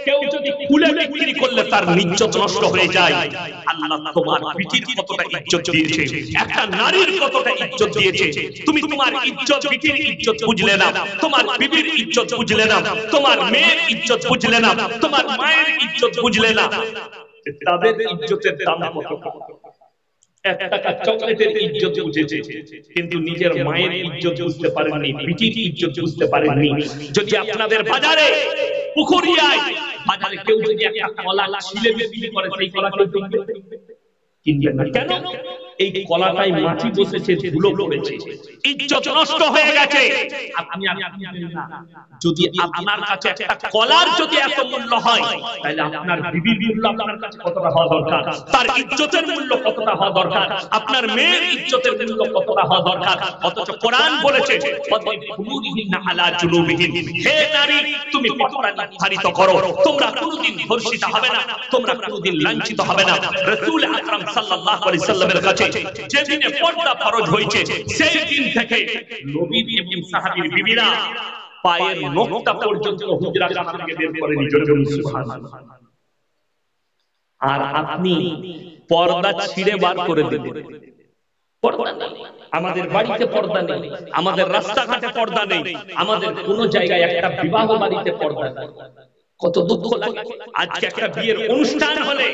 কেউ যদি খুলে বিক্রি করলে তার ইজ্জত নষ্ট হয়ে যায়। আল্লাহ তোমার বিটির কতটা ইজ্জত দিয়েছে, একটা নারীর কতটা ইজ্জত দিয়েছে, তুমি তোমার ইজ্জত, বিটির ইজ্জত বুঝলে না, তোমার বিবির ইজ্জত বুঝলে না, তোমার মেয়ের ইজ্জত বুঝলে না, তোমার মায়ের ইজ্জত বুঝলে না, তাদের ইজ্জতের দাম কত। 1 টাকা চকলেটের ইজ্জত বুঝেছে, কিন্তু নিজের মায়ের ইজ্জত বুঝতে পারেননি, বিটির ইজ্জত বুঝতে পারেননি। যদি আপনাদের বাজারে, পুকুরিয়ায় বাজারে কেউ যদি একটা কলা ছিলে বিক্রি করে, সেই কলা কেউ কিনবেন না। কেন? এই কলাটাই মাছি বসেছে, ধুলো পড়েছে, ইজ্জত নষ্ট হয়ে গেছে। আপনি যদি আপনার কাছে একটা কলার যদি এত মূল্য হয়, তাহলে আপনার বিবির মূল্য আপনার কাছে কতটা হওয়া দরকার, তার ইজ্জতের মূল্য কতটা হওয়া দরকার, আপনার মেয়ের ইজ্জতের মূল্য কতটা হওয়া দরকার। অথচ কোরআন বলেছে, হে নারী, তুমি পর্দা নির্ধারিত করো, তোমরা কোনদিন ধর্ষিত হবে না, তোমরা কোনদিন লাঞ্ছিত হবে না। রাসূল আকরাম সাল্লাল্লাহু আলাইহি সাল্লামের কাছে যেদিনে পর্দা ফরজ হয়েছে, সেই দিন থেকে নবীর এবং সাহাবীর বিবিরা পায়ের নখটা পর্যন্ত হুজরাখানা থেকে বের করে নিয়ে যেতেন, সুবহানাল্লাহ। আর আপনি পর্দা ছিঁড়ে বার করে দিলেন। পর্দা নেই, আমাদের বাড়িতে পর্দা নেই, আমাদের রাস্তাঘাটে পর্দা নেই, আমাদের কোন জায়গায় একটা বিবাহ বাড়িতে পর্দা নেই। কত দুঃখ লাগে। আজকে একটা বিয়ের অনুষ্ঠান হলে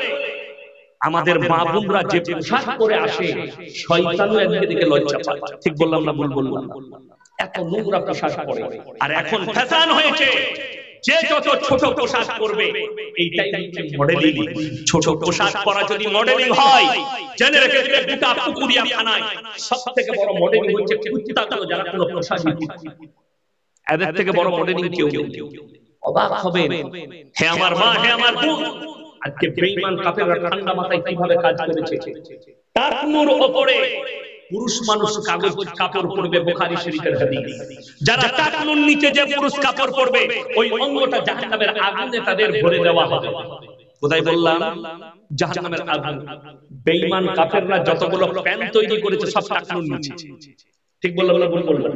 আমাদের মা বোনরা যে পোশাক পরে আসে, শয়তানও একদিকে দিকে লজ্জা পায়। ঠিক বললাম না ভুল বললাম? এত নোংরা পোশাক পরে। আর এখন ফ্যাশন হয়েছে, যে যত ছোট পোশাক পরবে, এইটাই হচ্ছে মডেলিং। ছোট পোশাক পরা যদি মডেলিং হয়, জেনে রেখে দিলে গোটা পুকুরিয়া থানায় সবথেকে বড় মডেলিং হচ্ছে কুত্তাগুলো, যারা কোনো পোশাক নেই, এদের থেকে বড় মডেলিং কেউ নেই। অবাক হবেন, হে আমার মা, হে আমার বোন, আজকে বেঈমান কাফেররা ঠান্ডা মাথায় কিভাবে কাজ করেছে। টাকনুর উপরে পুরুষ মানুষ কাগজ কাপড় পরবে, বুখারী শরীফের হাদিস। যারা টাকনুর নিচে যে পুরুষ কাপড় পরবে, ওই অঙ্গটা জাহান্নামের আগুনে তাদের ভরে দেওয়া হবে। কোথায় বললাম? জাহান্নামের আগুন। বেঈমান কাফেররা যতগুলো প্যান তৈরি করেছে, সব টাকনুর নিচে। ঠিক বললাম না ভুল বললাম?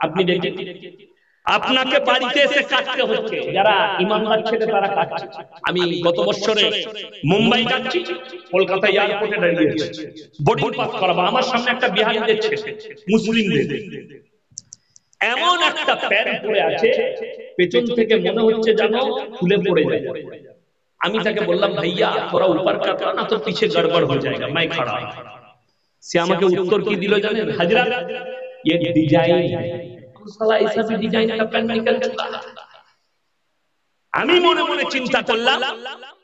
আপনি দেখেন, আপনাকে বাড়িতে এসে কাটতে হচ্ছে, যারা ইমানদার ছেলে তারা কাটছে। আমি গত বছরে মুম্বাই যাচ্ছি, কলকাতা এয়ারপোর্টে দাঁড়িয়েছি, বোর্ডিং পাস করাবো। আমার সামনে একটা বিহারিদের ছেলে, মুসলিমদের, এমন একটা প্যান্ট পরে আছে, পেছন থেকে মনে হচ্ছে যেন খুলে পড়ে যায়। আমি তাকে বললাম, ভাইয়া थोड़ा ऊपर কাটা না তো পিছে গড়বড় হয়ে जाएगा, मैं खड़ा। সে আমাকে উত্তর কি দিল জানেন? হযরত, ये डिजाइन साला ऐसा भी डिजाइन का पैंट निकल चुका है। আমি মনে মনে চিন্তা করলাম,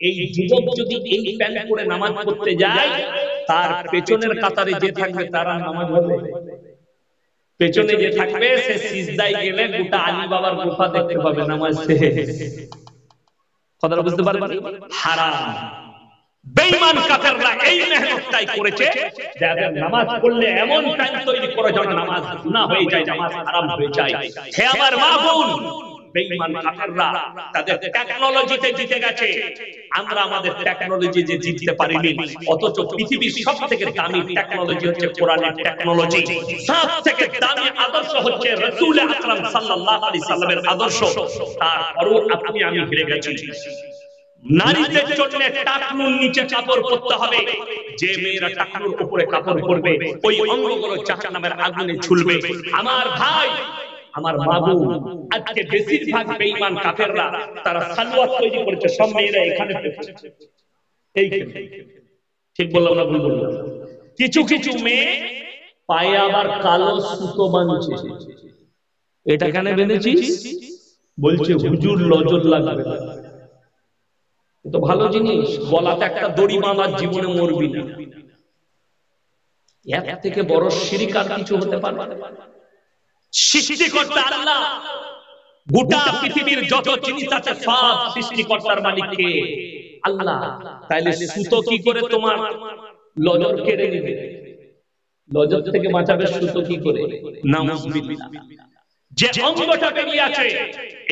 এই যুবক যদি এই প্যান্ট পরে নামাজ পড়তে যায়, তার পেছনের কাতারে যে থাকবে তারা নামাজ হবে। পেছনে যে থাকবে সে সিজদায় গেলে গোটা আলী বাবার গুফা দেখতে পাবে নামাজ শেষ। কথাটা বুঝতে পারবেন? হারাম। বেঈমান কাফেররা এই মেহনতটাই করেছে, যাদের নামাজ পড়লে এমন টাইম তৈরি করে যেন নামাজ গুনাহ হয়ে যায়, নামাজ হারাম হয়ে যায়। হে আমার মা বোন, বেঈমান কাফেররা তাদের টেকনোলজিতে জিতে গেছে, আমরা আমাদের টেকনোলজি যে জিততে পারিনি। অথচ পৃথিবীর সবথেকে দামি টেকনোলজি হচ্ছে কোরআনের টেকনোলজি, সবথেকে দামি আদর্শ হচ্ছে রাসূল আকরাম সাল্লাল্লাহু আলাইহি সাল্লামের আদর্শ। তারপরও আপনি আমি হেরে গেছি। নারীদের জন্য টাকনুর নিচে কাপড় পরতে হবে। যে মেয়েরা টাকনুর উপরে কাপড় পরবে, ওই অঙ্গগুলো জাহান্নামের আগুনে ঝুলবে। আমার ভাই, আমার বাবু, আজকে বেশিরভাগ বেঈমান কাফেররা তারা সালোয়ার তৈরি করেছে, সব মেয়েরা এখানে এইখানে। ঠিক বললাম না ভুল বললাম? কিছু কিছু মেয়ে পায়ে আবার কালো সুতো বাঁধছে। এটা কেন বেঁধেছিস? বলছে হুজুর নজর লাগবে। তো ভালো জিনিস, গলাতে একটা দড়ি বাঁধার, জীবনে মরবি না। এর থেকে বড় শিরক আর কিছু হতে পারে না। সৃষ্টিকর্তা আল্লাহ, গোটা পৃথিবীর যত জিনিস আছে সব সৃষ্টিকর্তার মালিক কে? আল্লাহ। তাইলে সুতো কি করে তোমার নজর কেড়ে নেবে? নজর থেকে বাঁচাবে সুতো কি করে? নাউজুবিল্লাহ। যে অঙ্গটা বেরিয়ে আছে,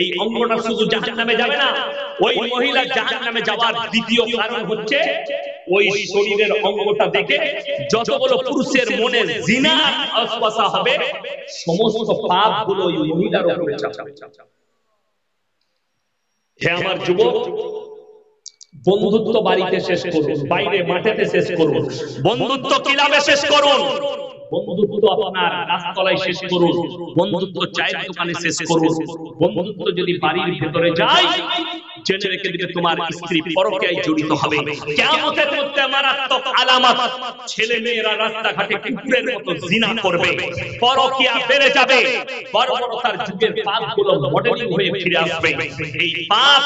এই অঙ্গটা শুধু জাহান্নামে যাবে না, ওই মহিলা জাহান্নামে যাওয়ার দ্বিতীয় কারণ হচ্ছে ওই শরীরের অঙ্গটা দেখে যতগুলো পুরুষের মনে জিনার ওয়াসওয়াসা হবে, সমস্ত পাপগুলো ওই মহিলার উপরে চাপাবে। হে আমার যুবক, বন্ধুত্ব বাড়িতে শেষ করুন, বাইরে মাঠেতে শেষ করুন, বন্ধুত্ব ক্লাবে শেষ করুন, বন্ধুত্ব আপনার রাস্তায় শেষ করুন, বন্ধুত্ব চায়ের দোকানে শেষ করুন। বন্ধুত্ব যদি বাড়ির ভেতরে যায়, জেনে রেখে দিবে তোমার স্ত্রী পরকীয়ায় জড়িত হবে। কিয়ামতের মধ্যে মারাত্মক আলামত, ছেলে মেয়েরা রাস্তাঘাটে কুকুরের মতো জিনা করবে, পরকীয়া বেড়ে যাবে, বর্বরতার যুগের পাপগুলো মডেলিং হয়ে ফিরে আসবে। এই পাপ,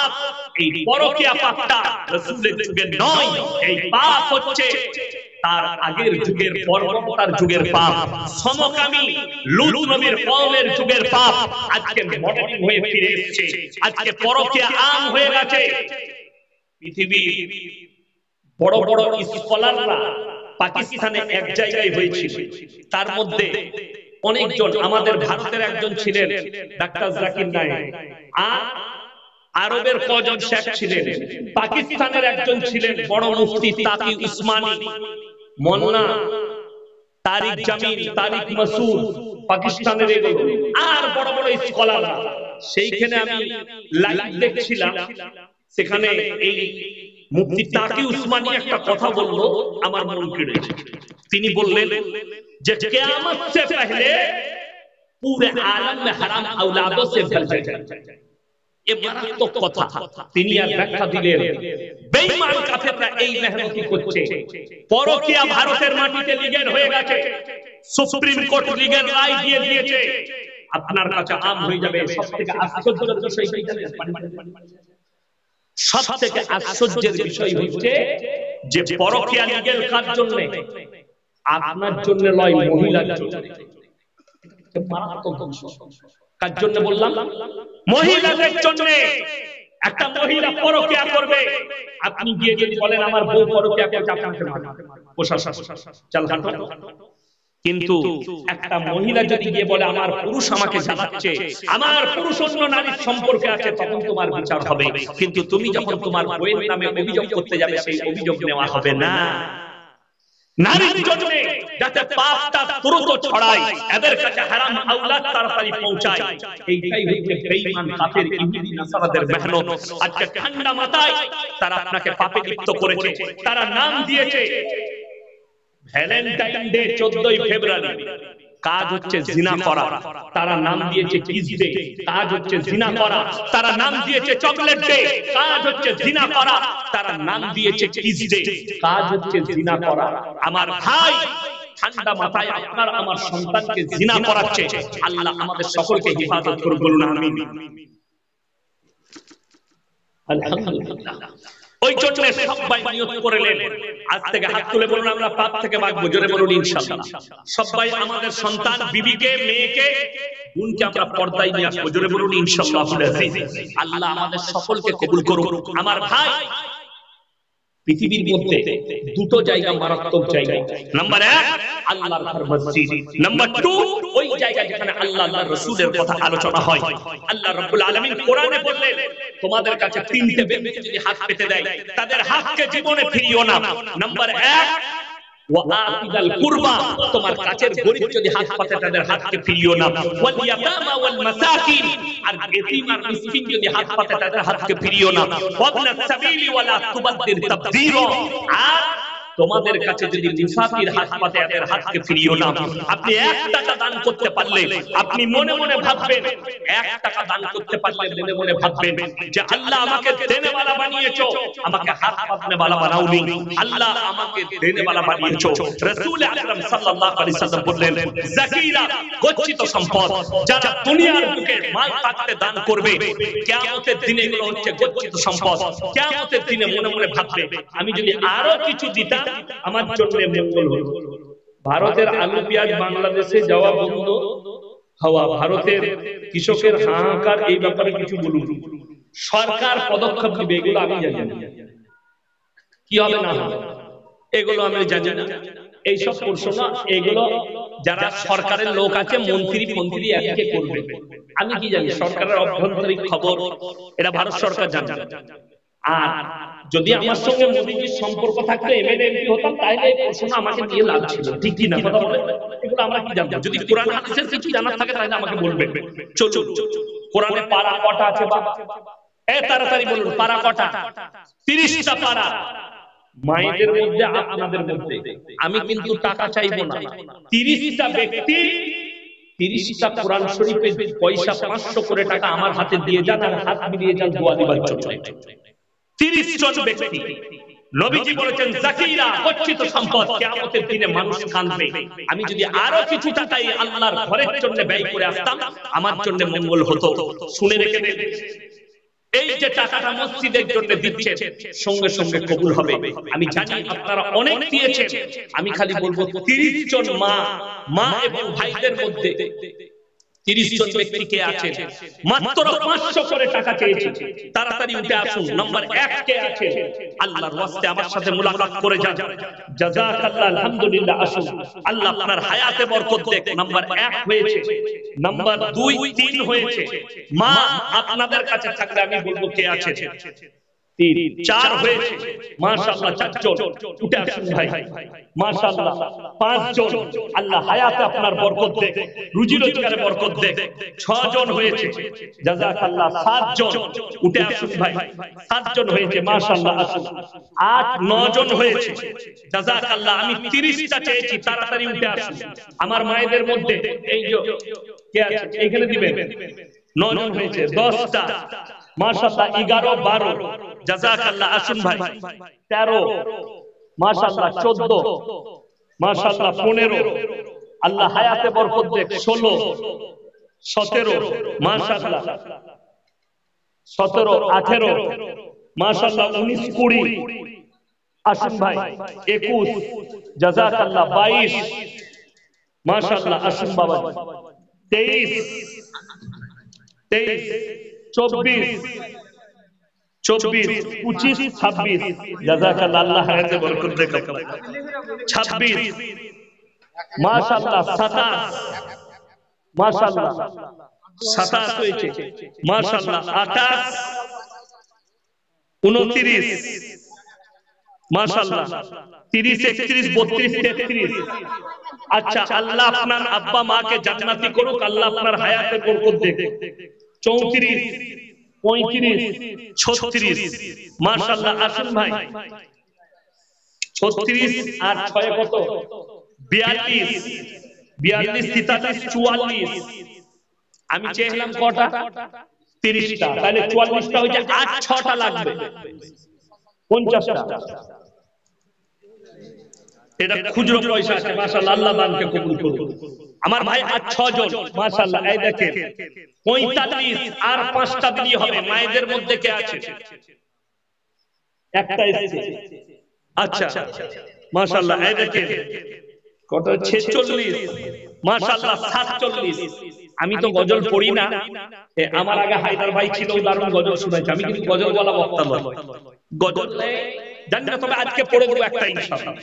এই পরকীয়া পাপটা রাসূলের যুগের নয়, এই পাপ হচ্ছে তার আগের যুগের বর্বরতার যুগের পাপ, সমকামী লূত নবীর কওমের যুগের পাপ আজকে মডেলিং হয়ে ফিরে এসেছে। আজকে পরকীয়া আম হয়ে গেছে। পৃথিবীর বড় বড় স্কলাররা পাকিস্তানে এক জায়গায় হয়েছিল, তার মধ্যে অনেকজন, আমাদের ভারতের একজন ছিলেন ডাক্তার জাকির নায়েক, আর আরবের কজন শেখ ছিলেন, পাকিস্তানের একজন ছিলেন বড় মুফতি তাকি উসমানী, মোল্লা তারিক জামিল, তারিক মাসুদ, পাকিস্তানের এগুলো, আর বড় বড় স্কলাররা। সেইখানে আমি লাইভ দেখছিলাম, সেখানে এই মুফতি তাকি উসমানী একটা কথা বললো, আমার মন কেড়েছে। তিনি বললেন যে কিয়ামত সে পহলে পুরে আলম মে হারাম औलादों से भर जाएगा। এ মারাত্মক কথা। তিনি আর ব্যাখ্যা দিলেন, বেঈমান কাফেররা এই মেহনতি করছে, পরকীয়া ভারতের মাটিতে লিগের হয়ে গেছে, সুপ্রিম কোর্ট লিগের রায় দিয়ে দিয়েছে, আপনার কাছে আম হয়ে যাবে। সবথেকে আশ্চর্যের বিষয় কি জানেন? সবথেকে আশ্চর্যের বিষয় হচ্ছে যে পরকীয়া লিগের কার জন্য? আপনার জন্য নয়, মহিলার জন্য। মারাত্মক কার জন্য বললাম? মহিলাদের জন্য। একটা মহিলা পরকীয়া করবে, আপনি গিয়ে যদি বলেন আমার বউ পরকীয়া করছে, আপনাকে মারবে প্রশাসন, চল হাঁটো। কিন্তু একটা মহিলা যদি গিয়ে বলে আমার পুরুষ আমাকে জ্বালাচ্ছে, আমার পুরুষ অন্য নারীর সম্পর্কে আছে, তখন তোমার বিচার হবে। কিন্তু তুমি যখন তোমার বউয়ের নামে অভিযোগ করতে যাবে, সেই অভিযোগ নেওয়া হবে না। নারীর জন্য যাতে পাপটা দ্রুত ছড়ায়, এদের কাছে হারাম আওলাদ তাড়াতাড়ি পৌঁছায়, এইটাই হচ্ছে বেঈমান কাফের ইহুদি নাসারাদের মেহনত। আজকে ঠান্ডা মাথায় তারা আপনাকে পাপে লিপ্ত করেছে। তারা নাম দিয়েছে ভ্যালেন্টাইন ডে 14ই ফেব্রুয়ারি, কাজ হচ্ছে জিনা করা। তারা নাম দিয়েছে কিস ডে, কাজ হচ্ছে জিনা করা। তারা নাম দিয়েছে চকলেট ডে, কাজ হচ্ছে জিনা করা। তারা নাম দিয়েছে কিস ডে, কাজ হচ্ছে জিনা করা। আমার ভাই, ঠান্ডা মাথায় আপনার আমার সন্তানকে জিনা করাচ্ছে, আল্লাহ আমাদের সকলকে হেফাজত করুন, বলুন আমিন। আলহামদুলিল্লাহ। ওই জন্য সবাই নিয়ত করলেন, আজ থেকে হাত তুলে বলুন আমরা পাপ থেকে বাঁচবো, জোরে বলুন ইনশাআল্লাহ। সবাই আমাদের সন্তান, বিবিকে, মেয়েকে, বোনকে আমরা পর্দায় নিয়ে আসবো, জোরে বলুন ইনশাআল্লাহ। আল্লাহ আমাদের সকলকে কবুল করুন। আমার ভাই, পৃথিবীর মধ্যে দুটো জায়গা মারাত্মক জায়গা। নাম্বার 1 আল্লাহর ঘর মসজিদ, নাম্বার 2 ওই জায়গা যেখানে আল্লাহ আল্লাহর রাসূলের কথা আলোচনা হয়। আল্লাহ রাব্বুল আলামিন কোরআনে বললেন, তোমাদের কাছে তিনটে ব্যক্তি যদি হাত পেতে দেয়, তাদের হাতকে জীবনে ফিরিও না। নাম্বার 1 ওয়াআতিদাল কুরবা, তোমার কাছের গরীব যদি হাত পাতে, তাদের হাতকে ফিরিও না। ওয়াল ইয়াতামা ওয়াল মাসাকিন, আর এতিম আর মিসকিন যদি হাত পাতে, তাদের হাতকে ফিরিও না। ওয়াবনাস সাবিলি ওয়ালা তুবাদ্দির তাবদীরা, আর তোমাদের কাছে যদি মুসাফির হাত পাতে, তাদের হাতকে ফিরিও না। আপনি 1 টাকা দান করতে পারলে, আপনি মনে মনে ভাববেন, 1 টাকা দান করতে পারলে মনে মনে ভাববেন যে আল্লাহ আমাকে দেনেওয়ালা বানিয়েছো, আমাকে হাত পাতনে वाला বানাওনি। আল্লাহ আমাকে দেনেওয়ালা বানিয়েছো। রাসূল আকরাম সাল্লাল্লাহু আলাইহি সাল্লাম বললেন, যাকিরা গচ্ছিত সম্পদ, যারা দুনিয়ার বুকে মাল থাকতে দান করবে, কিয়ামতের দিনে এগুলো হচ্ছে গচ্ছিত সম্পদ। কিয়ামতের দিনে মনে মনে ভাববে, আমি যদি আরো কিছু দিতাম আমার জন্য মঙ্গল হতো। ভারতের আলু পেঁয়াজ বাংলাদেশে যাওয়া বন্ধ হওয়া, ভারতের কৃষকের হাহাকার, এই ব্যাপারে কিছু বলুন। সরকার পদক্ষেপ নেবে, এগুলো আমি জানি না, কি হবে না হবে এগুলো আমি জানি না। এইসব প্রশ্ন না, এগুলো যারা সরকারের লোক আছে, মন্ত্রী এদিকে করবে, আমি কি জানি? সরকারের অভ্যন্তরীণ খবর এটা ভারত সরকার জানে। আর যদি আমার সঙ্গে মোদীজির সম্পর্ক থাকতো, এমএলএ এমপি হতাম, তাহলে এই প্রশ্ন আমাকে দিয়ে লাভ ছিল, ঠিক কি না কথা বলে? এগুলো আমরা কি জানবো? যদি কোরআন হাদিসের কিছু জানার থাকে তাহলে আমাকে বলবেন। চলুন, কোরআনে পারা কটা আছে বাবা? তাড়াতাড়ি বলুন, পারা কটা? 30টা পারা। মায়েদের মধ্যে, আপনাদের মধ্যে আমি কিন্তু টাকা চাইবো না। 30টা ব্যক্তি 30টা কোরআন শরীফের পয়সা 500 করে টাকা আমার হাতে দিয়ে যান, আর হাত মিলিয়ে যান দোয়া দিবার জন্য। 30 জন ব্যক্তি। নবীজি বলেছেন, যাকিরা গচ্ছিত সম্পদ, কিয়ামতের দিনে মানুষ কাঁদবে। আমি যদি আরো কিছু টাকা এই আল্লাহর ঘরের জন্য ব্যয় করে আসতাম, আমার জন্য মঙ্গল হতো। শুনে রেখে দেন, এই যে টাকাটা মসজিদের জন্য দিচ্ছেন, সঙ্গে সঙ্গে কবুল হবে। আমি জানি আপনারা অনেক দিয়েছেন, আমি খালি বলবো 30 জন মা এবং ভাইদের মধ্যে 30 জন ব্যক্তি কে আছে মাত্র 500 করে টাকা চেয়েছে, তাড়াতাড়ি উঠে আসুন। নাম্বার 1 কে আছে? আল্লাহর ওয়াস্তে আমার সাথে মুলাকাত করে যান। জাযাকাল্লাহ, আলহামদুলিল্লাহ। আসুন, আল্লাহ আপনার হায়াতে বরকত দেখ। নাম্বার 1 হয়েছে। নাম্বার 2, 3 হয়েছে। মা আপনাদের কাছে থাকলে আমি বলবো কে আছে? 3, 4 হয়েছে। মাশাআল্লাহ, 4 জন উঠে আসুন ভাই। মাশাআল্লাহ, 5 জন। আল্লাহ হায়াতে আপনার বরকত দেখ, রুজি রোজগারে বরকত দেখ। 6 জন হয়েছে। জাযাকাল্লাহ। 7 জন উঠে আসুন ভাই। 7 জন হয়েছে। মাশাআল্লাহ। আসুন। 8, 9 জন হয়েছে। জাযাকাল্লাহ। আমি 30টা চেয়েছি, তাড়াতাড়ি উঠে আসুন। আমার মায়েদের মধ্যে এই যে কে আছে এখানে দিবেন। 9 জন হয়েছে। 10টা। মাশাআল্লাহ। 11, 12। জাযাকাল্লাহ। আসুন ভাই। 13, মাশাআল্লাহ। 14, মাশাআল্লাহ। 15, আল্লাহ হায়াতে বরকত দেখ। 16, 17, মাশাআল্লাহ। 17, 18, মাশাআল্লাহ। 19, 20। আসুন ভাই। 21, জাযাকাল্লাহ। 22, মাশাআল্লাহ। আসুন বাবা। 23, 24, 25, 26, জাযাকাল্লাহ। আল্লাহ হায়াতে বরকত দেখ। 26, মাশাআল্লাহ। 27, মাশাআল্লাহ। 27 হয়েছে। মাশাআল্লাহ। 28, 29, মাশাআল্লাহ। 30, 31, 32, 33। আচ্ছা, আল্লাহ আপনার আব্বা মাকে জান্নাতি করুক, আল্লাহ আপনার হায়াতে বরকত দেখ। 34, 35, 36, মাশাআল্লাহ। আসুন ভাই। 36 আর 6 কত? 42, 43, 43, 44। আমি চেয়েছিলাম কটা? 30টা। তাহলে 44টা হয়েছে। 8, 6টা লাগবে, 50টা। এটা খুচরো পয়সা আছে। মাশাআল্লাহ। আল্লাহ দানকে কবুল করুন। আমার ভাই 8, 6 জন। মাশাআল্লাহ। এই দেখেন, 45 আর 5টা দিলেই হবে। মায়েদের মধ্যে কে আছে? একটা এসেছে। আচ্ছা, মাশাআল্লাহ। এই দেখেন কত? 46, মাশাআল্লাহ। 47। আমি তো গজল পড়ি না, আমার আগে হায়দার ভাই ছিল, দারুণ গজল শুনাইছে। আমি কিন্তু গজল বলা বক্তা নয়, গজল জানি না, তবে আজকে পড়ে দেবো একটা ইনশাআল্লাহ।